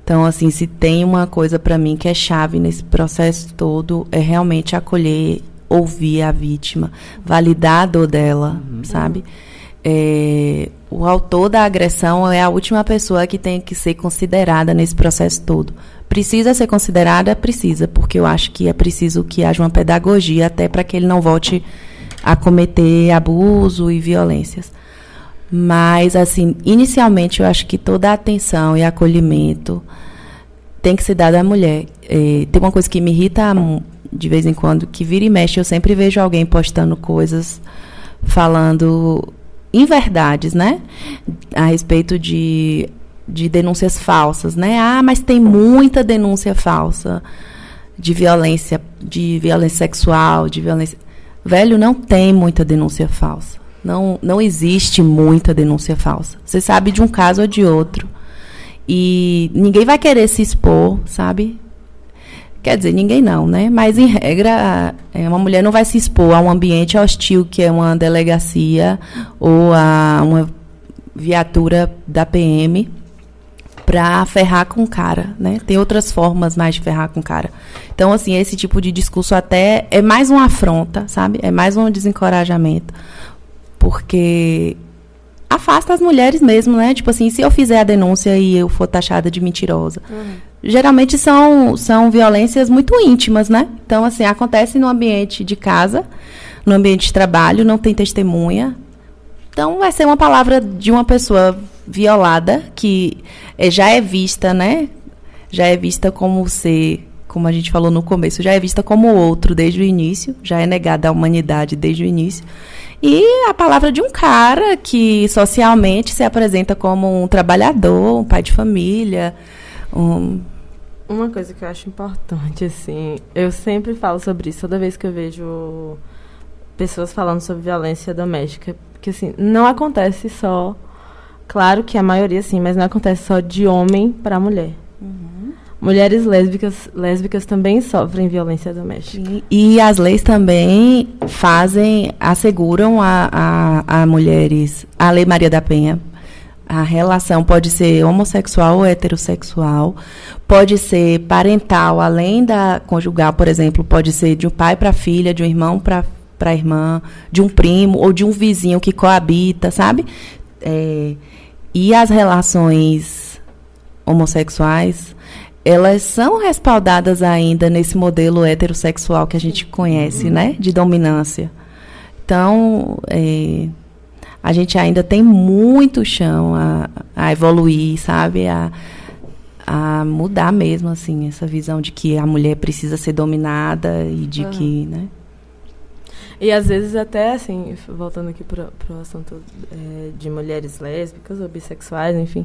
Então, assim, se tem uma coisa para mim que é chave nesse processo todo, é realmente acolher, ouvir a vítima, validar a dor dela, sabe? O autor da agressão é a última pessoa que tem que ser considerada nesse processo todo. Precisa ser considerada? Precisa, porque eu acho que é preciso que haja uma pedagogia até para que ele não volte a cometer abuso e violências. Mas, assim, inicialmente eu acho que toda a atenção e acolhimento tem que ser dada à mulher. Tem uma coisa que me irrita de vez em quando, que vira e mexe, eu sempre vejo alguém postando coisas, falando inverdades, né? A respeito de denúncias falsas, né? Mas tem muita denúncia falsa de violência sexual, de violência... Velho, não tem muita denúncia falsa. Não existe muita denúncia falsa. Você sabe de um caso ou de outro. E ninguém vai querer se expor, sabe? Quer dizer, ninguém não, né? Mas, em regra, uma mulher não vai se expor a um ambiente hostil, que é uma delegacia ou a uma viatura da PM, para ferrar com o cara, né? Tem outras formas mais de ferrar com o cara. Então, assim, esse tipo de discurso até é mais uma afronta, sabe? É mais um desencorajamento. Porque afasta as mulheres mesmo, né? Tipo assim, se eu fizer a denúncia e eu for taxada de mentirosa. Geralmente são violências muito íntimas, né? Então, assim, acontece no ambiente de casa, no ambiente de trabalho, não tem testemunha. Então, vai ser uma palavra de uma pessoa violada, que já é vista, né? Já é vista como ser, como a gente falou no começo, já é vista como outro desde o início, já é negada a humanidade desde o início. E a palavra de um cara que socialmente se apresenta como um trabalhador, um pai de família. Uma coisa que eu acho importante, assim, eu sempre falo sobre isso, toda vez que eu vejo pessoas falando sobre violência doméstica, porque, assim, não acontece só, claro que a maioria, sim, mas não acontece só de homem para mulher. Mulheres lésbicas também sofrem violência doméstica. Sim, e as leis também asseguram a mulheres, a Lei Maria da Penha. A relação pode ser homossexual ou heterossexual, pode ser parental, além da conjugal, por exemplo, pode ser de um pai para a filha, de um irmão para a irmã, de um primo ou de um vizinho que coabita, sabe? E as relações homossexuais, elas são respaldadas ainda nesse modelo heterossexual que a gente conhece, né? De dominância. Então, a gente ainda tem muito chão a evoluir, sabe? A mudar mesmo, assim, essa visão de que a mulher precisa ser dominada e de que, né? E às vezes até, assim, voltando aqui para o assunto de mulheres lésbicas ou bissexuais, enfim,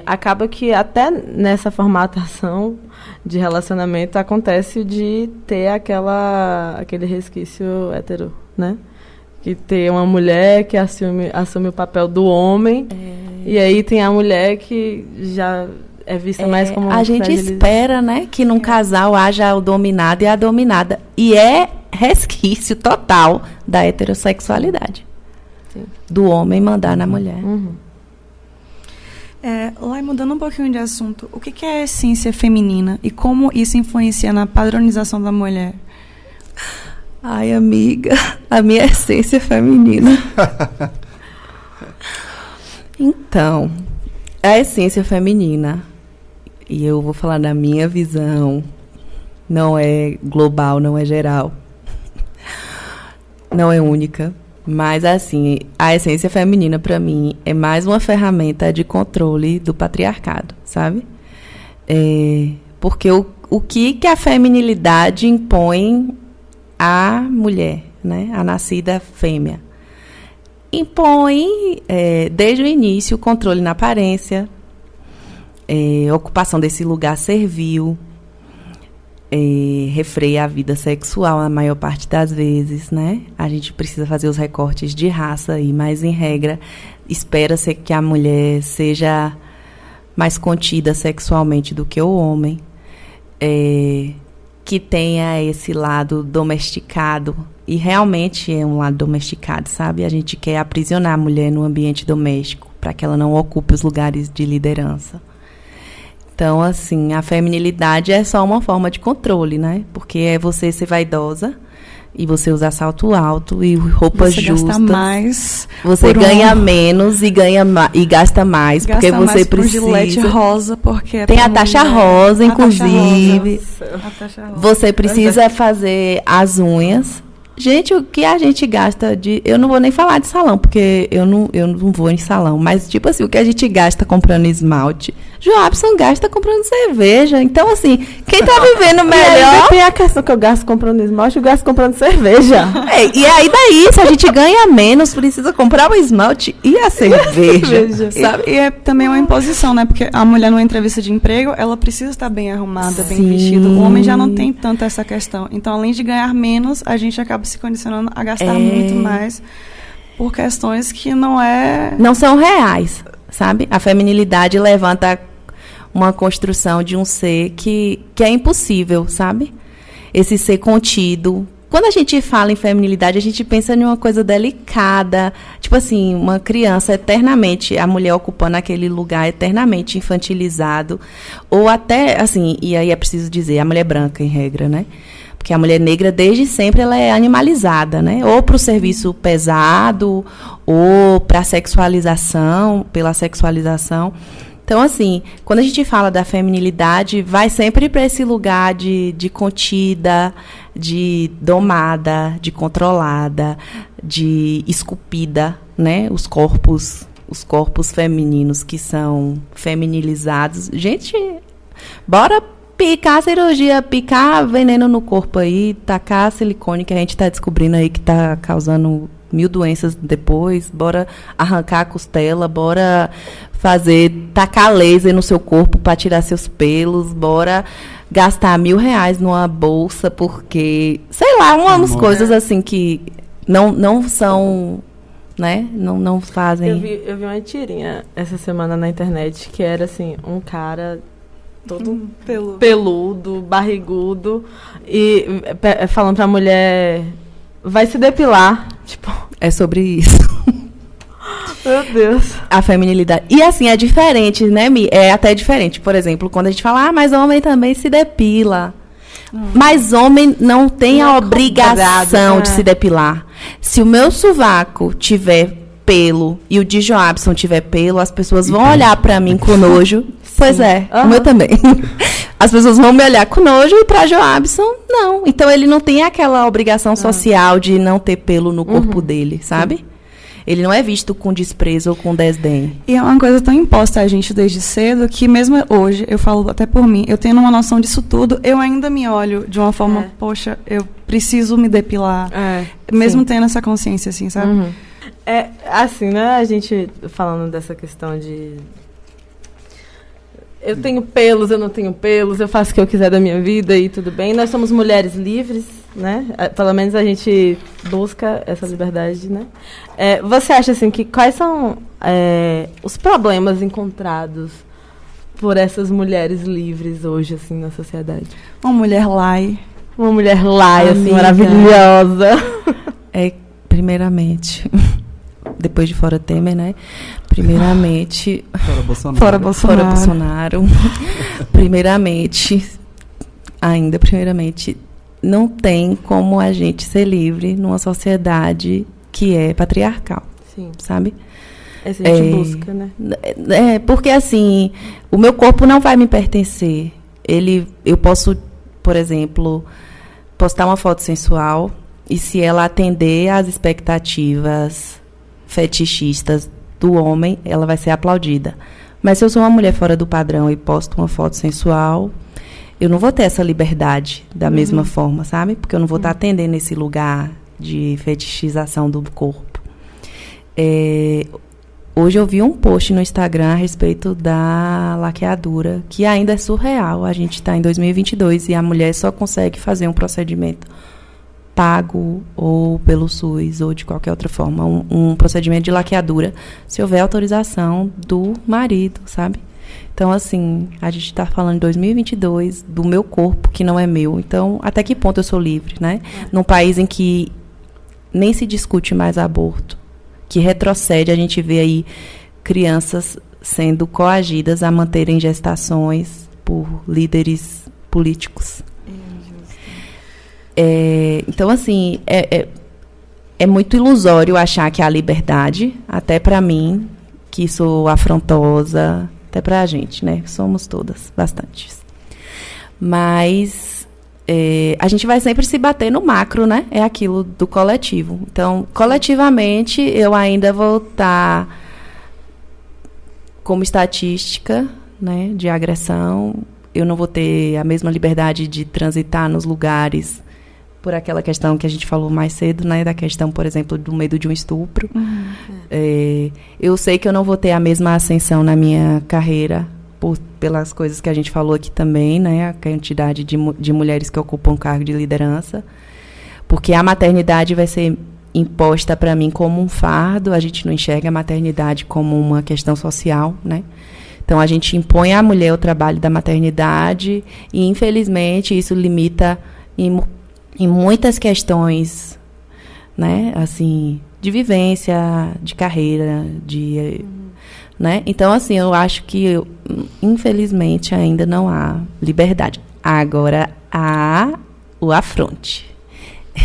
acaba que até nessa formatação de relacionamento acontece de ter aquele resquício hétero, né? que tem uma mulher que assume o papel do homem, e aí tem a mulher que já é vista mais como... A gente espera, né, que num casal haja o dominado e a dominada. E é resquício total da heterossexualidade. Sim. Do homem mandar na mulher. Uhum. Lai, mudando um pouquinho de assunto, o que é a essência feminina e como isso influencia na padronização da mulher? Ai, amiga, a minha essência feminina. Então, a essência feminina, e eu vou falar da minha visão, não é global, não é geral, não é única, mas assim, a essência feminina para mim é mais uma ferramenta de controle do patriarcado, sabe? Porque o que a feminilidade impõe à mulher, né? A nascida fêmea? Impõe, desde o início, o controle na aparência, ocupação desse lugar servil, refreia a vida sexual a maior parte das vezes, né? A gente precisa fazer os recortes de raça aí, mas em regra espera-se que a mulher seja mais contida sexualmente do que o homem, que tenha esse lado domesticado, e realmente é um lado domesticado, sabe? A gente quer aprisionar a mulher no ambiente doméstico para que ela não ocupe os lugares de liderança. Então, assim, a feminilidade é só uma forma de controle, né? Porque é você ser vaidosa e você usar salto alto e roupas justas. Você gasta mais. Você ganha menos e gasta mais, gasta porque você mais precisa. Gilete rosa, porque tem a taxa rosa, inclusive. A taxa rosa. Você precisa fazer as unhas. Gente, o que a gente gasta de... Eu não vou nem falar de salão, porque eu não vou em salão. Mas, tipo assim, o que a gente gasta comprando esmalte, Joabson gasta comprando cerveja. Então, assim, quem tá vivendo melhor... Tem a questão que eu gasto comprando esmalte, eu gasto comprando cerveja. E aí daí, se a gente ganha menos, precisa comprar o esmalte e a cerveja. Sabe? E é também uma imposição, né? Porque a mulher numa entrevista de emprego, ela precisa estar bem arrumada, bem vestida. O homem já não tem tanto essa questão. Então, além de ganhar menos, a gente acaba se condicionando a gastar muito mais por questões que não são reais, sabe? A feminilidade levanta uma construção de um ser que é impossível, sabe? Esse ser contido. Quando a gente fala em feminilidade, a gente pensa em uma coisa delicada, tipo assim, uma criança eternamente, a mulher ocupando aquele lugar eternamente infantilizado, ou até, assim, e aí é preciso dizer, a mulher branca, em regra, né? Porque a mulher negra, desde sempre, ela é animalizada, né? Ou para o serviço pesado, ou para a sexualização, pela sexualização. Então, assim, quando a gente fala da feminilidade, vai sempre para esse lugar de contida, de domada, de controlada, de esculpida, né? Os corpos femininos que são feminilizados. Gente, bora picar cirurgia, picar veneno no corpo aí, tacar silicone, que a gente está descobrindo aí que está causando 1000 doenças depois, bora arrancar a costela, bora tacar laser no seu corpo para tirar seus pelos, bora gastar R$1.000 numa bolsa, porque, sei lá, umas coisas assim que não são, né, não fazem. Eu vi uma tirinha essa semana na internet, que era assim, um cara todo peludo, barrigudo, e falando pra mulher, vai se depilar. Tipo, é sobre isso. Meu Deus. A feminilidade. E assim, é diferente, né, Mi? É até diferente. Por exemplo, quando a gente fala, mas homem também se depila. Mas homem não tem a obrigação de se depilar. Se o meu sovaco tiver pelo e o de Joabson tiver pelo, as pessoas vão olhar pra mim com nojo. Pois é, o meu também. As pessoas vão me olhar com nojo e pra Joabson, não. Então, ele não tem aquela obrigação social de não ter pelo no corpo dele, sabe? Sim. Ele não é visto com desprezo ou com desdém. E é uma coisa tão imposta a gente desde cedo que mesmo hoje, eu falo até por mim, eu tendo uma noção disso tudo, eu ainda me olho de uma forma, poxa, eu preciso me depilar. Mesmo tendo essa consciência, assim, sabe? É, assim, né, a gente falando dessa questão de eu tenho pelos, eu não tenho pelos, eu faço o que eu quiser da minha vida e tudo bem. Nós somos mulheres livres, né? Pelo menos a gente busca essa liberdade, né? Você acha, assim, que quais são os problemas encontrados por essas mulheres livres hoje, assim, na sociedade? Uma mulher lai. Uma mulher lai, assim, maravilhosa. Primeiramente, depois de fora Temer, né? Primeiramente... Fora Bolsonaro. Primeiramente, não tem como a gente ser livre numa sociedade que é patriarcal. Sim. Sabe? Essa a gente busca, né? Porque, assim, o meu corpo não vai me pertencer. Eu posso, por exemplo, postar uma foto sensual e, se ela atender às expectativas fetichistas do homem, ela vai ser aplaudida. Mas se eu sou uma mulher fora do padrão e posto uma foto sensual, eu não vou ter essa liberdade da mesma forma, sabe? Porque eu não vou estar atendendo esse lugar de fetichização do corpo. Hoje eu vi um post no Instagram a respeito da laqueadura, que ainda é surreal. A gente está em 2022 e a mulher só consegue fazer um procedimento pago ou pelo SUS ou de qualquer outra forma, um procedimento de laqueadura, se houver autorização do marido, sabe? Então, assim, a gente está falando de 2022, do meu corpo, que não é meu. Então, até que ponto eu sou livre, né? Num país em que nem se discute mais aborto, que retrocede, a gente vê aí crianças sendo coagidas a manterem gestações por líderes políticos. Então, assim, é muito ilusório achar que há liberdade, até para mim, que sou afrontosa, até para a gente, né? Somos todas, bastantes. Mas a gente vai sempre se bater no macro, né? É aquilo do coletivo. Então, coletivamente, eu ainda vou estar como estatística, né, de agressão. Eu não vou ter a mesma liberdade de transitar nos lugares por aquela questão que a gente falou mais cedo, né, da questão, por exemplo, do medo de um estupro. Eu sei que eu não vou ter a mesma ascensão na minha carreira pelas coisas que a gente falou aqui também, né, a quantidade de mulheres que ocupam cargo de liderança, porque a maternidade vai ser imposta para mim como um fardo, a gente não enxerga a maternidade como uma questão social, né? Então, a gente impõe à mulher o trabalho da maternidade e, infelizmente, isso limita em muitas questões, né, assim, de vivência, de carreira, né? Então, assim, eu acho que, infelizmente, ainda não há liberdade. Agora, há o afronte.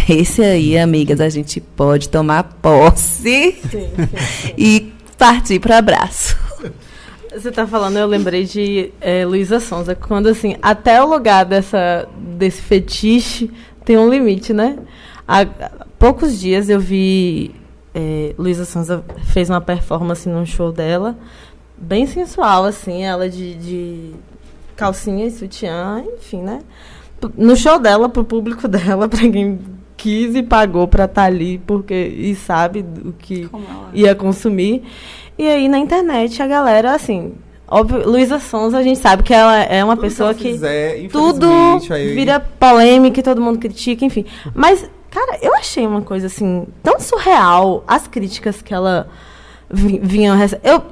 Esse aí, amigas, a gente pode tomar posse e partir para o abraço. Você está falando, eu lembrei de Luísa Sonza, quando, assim, até o lugar desse fetiche tem um limite, né? Há poucos dias eu vi Luísa Sonza fez uma performance num show dela, bem sensual, assim, ela de calcinha e sutiã, enfim, né? No show dela, pro público dela, para quem quis e pagou para estar ali, e sabe o que ia consumir. E aí, na internet, a galera, assim... Óbvio, Luísa Sonza, a gente sabe que ela é uma pessoa que tudo vira polêmica e todo mundo critica, enfim. Mas, cara, eu achei uma coisa, assim, tão surreal, as críticas que ela vinha...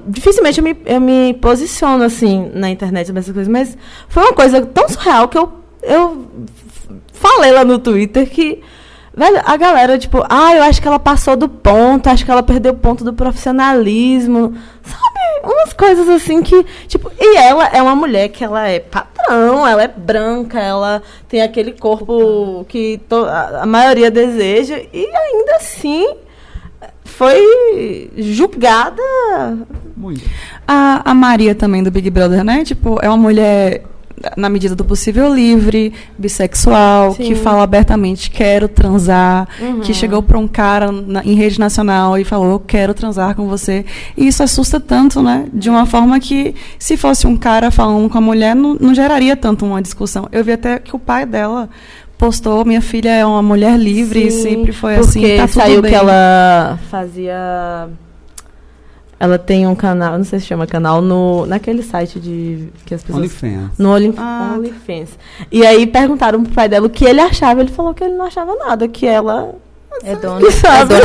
Dificilmente eu me posiciono, assim, na internet sobre essas coisas, mas foi uma coisa tão surreal que eu falei lá no Twitter que... Velho, a galera, tipo, eu acho que ela passou do ponto, acho que ela perdeu o ponto do profissionalismo, sabe? Umas coisas assim que, tipo, e ela é uma mulher que ela é padrão, ela é branca, ela tem aquele corpo que a maioria deseja, e ainda assim foi julgada. Muito. A Maria também, do Big Brother, né? Tipo, é uma mulher... na medida do possível, livre, bissexual, sim, que fala abertamente, quero transar, que chegou para um cara em rede nacional e falou, eu quero transar com você. E isso assusta tanto, né? De uma forma que, se fosse um cara falando com a mulher, não geraria tanto uma discussão. Eu vi até que o pai dela postou, minha filha é uma mulher livre, sim, e sempre foi assim, tá tudo saiu bem. Que ela fazia... Ela tem um canal, não sei se chama canal, naquele site de que as pessoas... OnlyFans. No OnlyFans. E aí perguntaram pro pai dela o que ele achava. Ele falou que ele não achava nada, que ela... É dona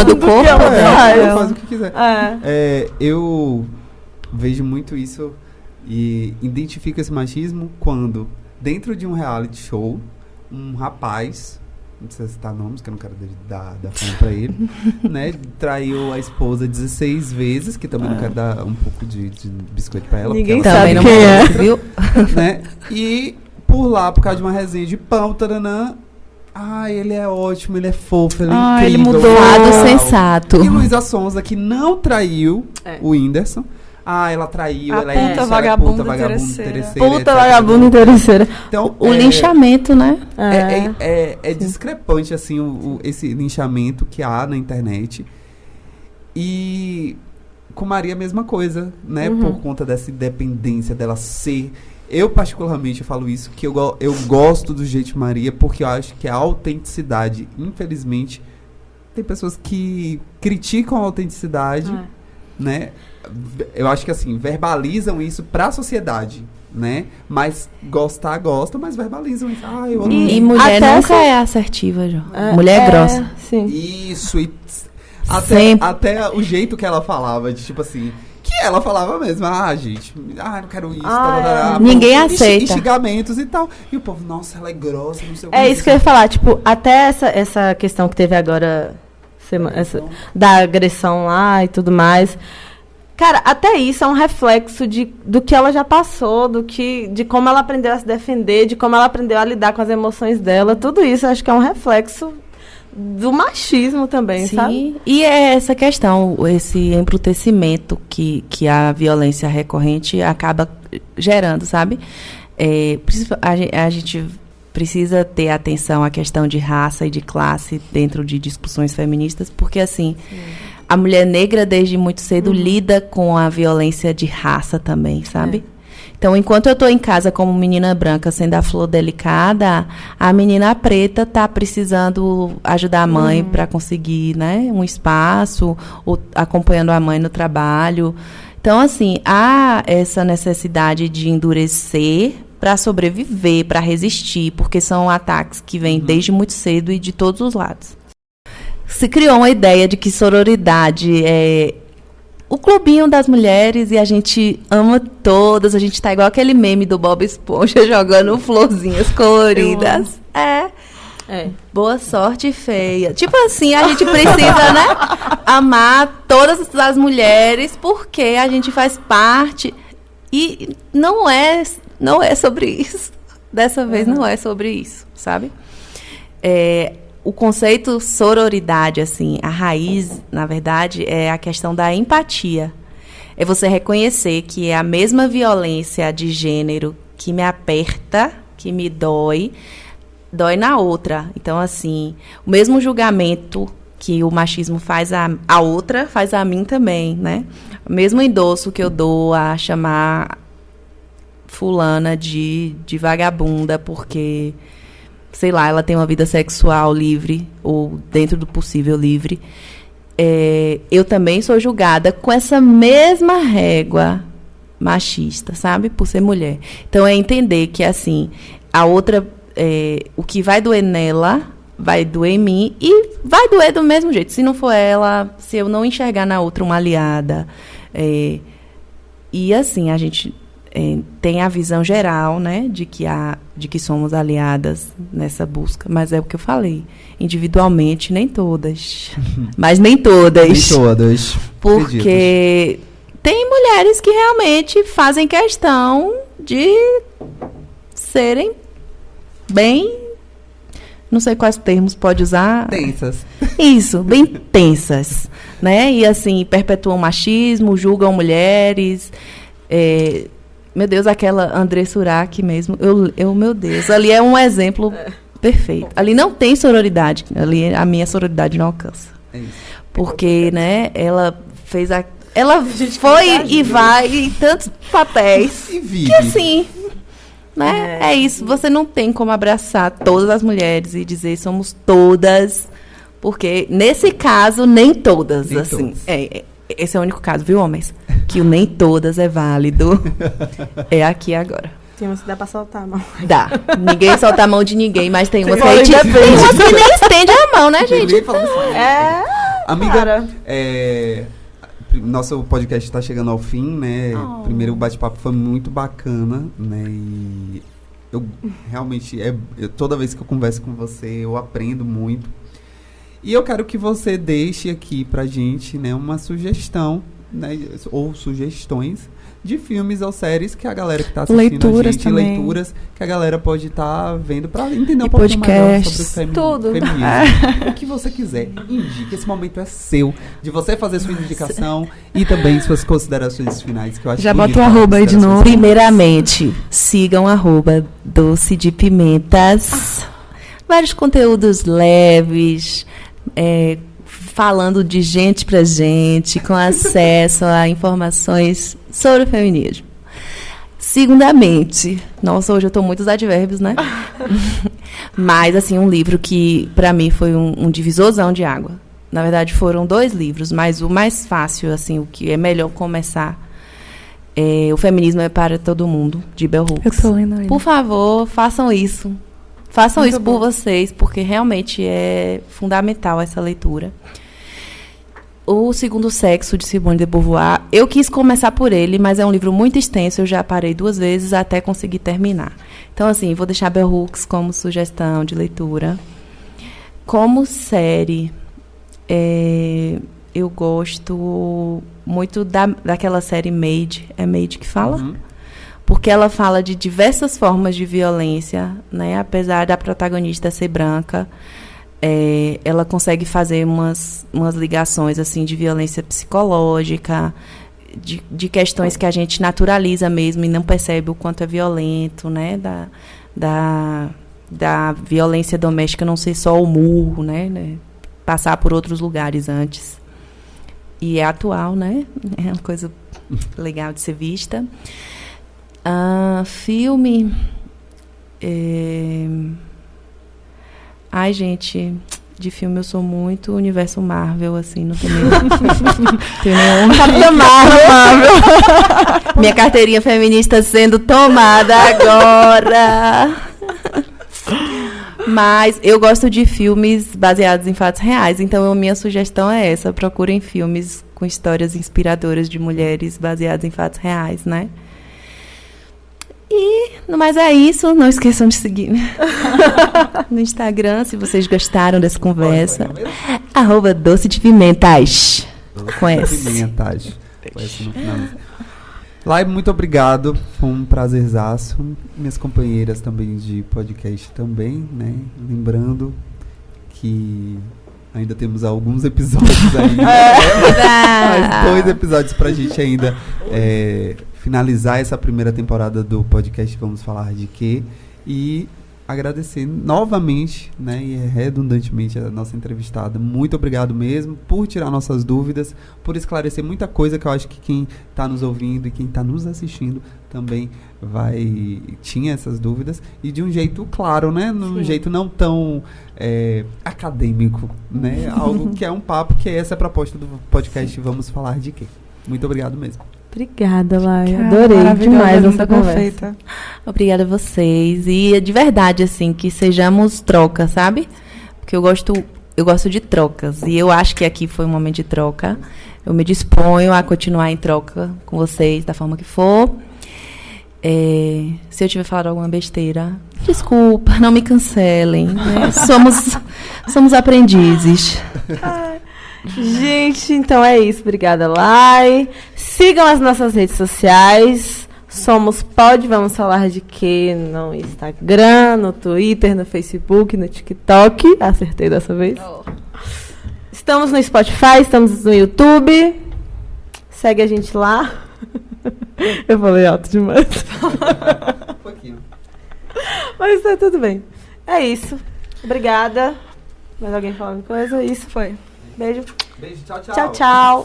do corpo, Ela faz o que quiser. Eu vejo muito isso e identifico esse machismo quando, dentro de um reality show, um rapaz, não precisa citar nomes, que eu não quero dar fama pra ele, né, traiu a esposa 16 vezes, que também não quero dar um pouco de biscoito pra ela. Ninguém ela sabe quem é. Viu? Né, e por causa de uma resenha de pão, taranã, ele é ótimo, ele é fofo, ele é incrível. Ele mudou. Fado sensato. E Luísa Sonza, que não traiu o Whindersson. Ela traiu, ela é isso, vagabunda ela é puta, interesseira. Puta vagabunda interesseira. Então, O linchamento, né? É discrepante, assim, esse linchamento que há na internet. E com Maria a mesma coisa, né? Por conta dessa independência dela ser... Eu, particularmente, falo isso, que eu gosto do jeito de Maria, porque eu acho que a autenticidade, infelizmente, tem pessoas que criticam a autenticidade, né? Eu acho que, assim, verbalizam isso pra sociedade, né? Mas gosta, mas verbalizam isso. E mulher nunca é assertiva, João. Mulher é grossa. Sim. Isso, e até o jeito que ela falava, de tipo assim... Que ela falava mesmo, gente, não quero isso, ninguém aceita. Instigamentos e tal. E o povo, nossa, ela é grossa, não sei o que. É isso que eu ia falar, tipo, até essa questão que teve agora, da agressão lá e tudo mais. Cara, até isso é um reflexo do que ela já passou, de como ela aprendeu a se defender, de como ela aprendeu a lidar com as emoções dela. Tudo isso eu acho que é um reflexo do machismo também, sabe? E é essa questão, esse embrutecimento que a violência recorrente acaba gerando, sabe? A gente precisa ter atenção à questão de raça e de classe dentro de discussões feministas, porque, assim, a mulher negra, desde muito cedo, lida com a violência de raça também, sabe? Então, enquanto eu estou em casa como menina branca, sendo a flor delicada, a menina preta está precisando ajudar a mãe para conseguir, né, um espaço, ou acompanhando a mãe no trabalho. Então, assim, há essa necessidade de endurecer para sobreviver, para resistir, porque são ataques que vêm desde muito cedo e de todos os lados. Se criou uma ideia de que sororidade é o clubinho das mulheres e a gente ama todas. A gente tá igual aquele meme do Bob Esponja jogando florzinhas coloridas. Boa sorte feia. Tipo assim, a gente precisa, né, amar todas as mulheres porque a gente faz parte. E não é sobre isso. Dessa vez não é sobre isso, sabe? O conceito sororidade, assim, a raiz, na verdade, é a questão da empatia. É você reconhecer que é a mesma violência de gênero que me aperta, que me dói na outra. Então, assim, o mesmo julgamento que o machismo faz a outra, faz a mim também, né? O mesmo endosso que eu dou a chamar fulana de vagabunda, porque... sei lá, ela tem uma vida sexual livre, ou dentro do possível livre, eu também sou julgada com essa mesma régua machista, sabe? Por ser mulher. Então, é entender que, assim, a outra, o que vai doer nela, vai doer em mim, e vai doer do mesmo jeito. Se não for ela, se eu não enxergar na outra uma aliada. E, assim, a gente... tem a visão geral, né, de que somos aliadas nessa busca, mas é o que eu falei, individualmente nem todas, mas nem todas. Nem todas. Porque tem mulheres que realmente fazem questão de serem bem, não sei quais termos pode usar. Tensas. Isso, bem tensas, né, e assim, perpetuam o machismo, julgam mulheres, meu Deus, aquela André Surak mesmo. Meu Deus, ali é um exemplo perfeito. Ali não tem sororidade. Ali a minha sororidade não alcança. É isso. Porque, né, ela fez ela foi e vai em tantos papéis. E vive. Que assim, né? É isso. Você não tem como abraçar todas as mulheres e dizer somos todas. Porque, nesse caso, nem todas, Nem assim. todas. Esse é o único caso, viu, homens? Que o nem todas é válido. É aqui agora. Tem umas que dá pra soltar a mão. Dá. Ninguém solta a mão de ninguém, mas tem umas que Olha, tem umas que nem estende a mão, né, gente? Ninguém fala assim. Amiga, cara. Nosso podcast está chegando ao fim, né? Oh. Primeiro, o bate-papo foi muito bacana, né? E eu realmente, toda vez que eu converso com você, eu aprendo muito. E eu quero que você deixe aqui pra gente, né, uma sugestão, né, ou sugestões de filmes ou séries que a galera que tá assistindo Leituras a gente, também. leituras que a galera pode estar vendo pra entender um E pouquinho melhor podcasts, sobre o tudo. feminismo. O que você quiser, indique. Esse momento é seu, de você fazer sua indicação e também suas considerações finais, que eu acho Já bonito bota o falar arroba aí de considerações novo. Primeiramente, sigam @Doce de Pimentas. Vários conteúdos leves, falando de gente pra gente, com acesso a informações sobre o feminismo. Segundamente, nossa, hoje eu tô muitos advérbios, né? Mas, assim, um livro que, pra mim, foi um divisorzão de água. Na verdade, foram 2 livros, mas o mais fácil, assim, o que é melhor começar é O Feminismo é para Todo Mundo, de Bell Hooks. Eu tô lendo ainda. Por favor, façam isso. Façam Muito isso por vocês, porque realmente é fundamental essa leitura. O Segundo Sexo, de Simone de Beauvoir, eu quis começar por ele, mas é um livro muito extenso, eu já parei 2 vezes até conseguir terminar. Então, assim, vou deixar Bell Hooks como sugestão de leitura. Como série, eu gosto muito daquela série Made, é Made que fala? Uhum. Porque ela fala de diversas formas de violência, né? Apesar da protagonista ser branca, ela consegue fazer umas ligações assim de violência psicológica, de questões que a gente naturaliza mesmo e não percebe o quanto é violento, né? Da violência doméstica não ser só o murro, né? Passar por outros lugares antes. E é atual, né? É uma coisa legal de ser vista. Filme. Ai, gente, de filme eu sou muito universo Marvel, assim, não tenho nenhum. Capitã Marvel. Minha carteirinha feminista sendo tomada agora. Mas eu gosto de filmes baseados em fatos reais, então a minha sugestão é essa: procurem filmes com histórias inspiradoras de mulheres baseadas em fatos reais, né? E, no mais é isso, não esqueçam de seguir no Instagram, se vocês gostaram dessa conversa. @Doce de Pimentas. Com S. Pimentas. Com S no final. Lai, muito obrigado, foi um prazerzaço. Minhas companheiras também de podcast também, né? Lembrando que ainda temos alguns episódios ainda. Mais 2 episódios pra gente ainda finalizar essa primeira temporada do podcast Vamos Falar de Quê? E agradecer novamente, né, e redundantemente a nossa entrevistada. Muito obrigado mesmo por tirar nossas dúvidas, por esclarecer muita coisa que eu acho que quem está nos ouvindo e quem está nos assistindo também tinha essas dúvidas, e de um jeito claro, né, num jeito não tão acadêmico, né, algo que é um papo, que é essa a proposta do podcast Vamos Falar de Quê? Muito obrigado mesmo. Obrigada, Lai. Cara, Adorei demais muito essa conversa. perfeita. Obrigada a vocês. E de verdade, assim, que sejamos troca, sabe? Porque eu gosto de trocas. E eu acho que aqui foi um momento de troca. Eu me disponho a continuar em troca com vocês, da forma que for. Se eu tiver falado alguma besteira, desculpa, não me cancelem, né? Somos aprendizes. Gente, então é isso. Obrigada, Lai. Sigam as nossas redes sociais. Somos Vamos Falar de Quê? No Instagram, no Twitter, no Facebook, no TikTok. Acertei dessa vez. Estamos no Spotify, estamos no YouTube. Segue a gente lá. Eu falei alto demais. Um pouquinho. Mas tá tudo bem. É isso. Obrigada. Mais alguém falar alguma coisa? Isso foi. Beijo. Beijo, tchau, tchau. Tchau, tchau.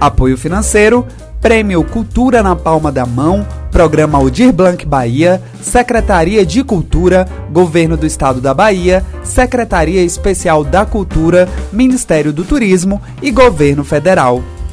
Apoio financeiro Prêmio Cultura na Palma da Mão, Programa Aldir Blanc Bahia, Secretaria de Cultura, Governo do Estado da Bahia, Secretaria Especial da Cultura, Ministério do Turismo e Governo Federal.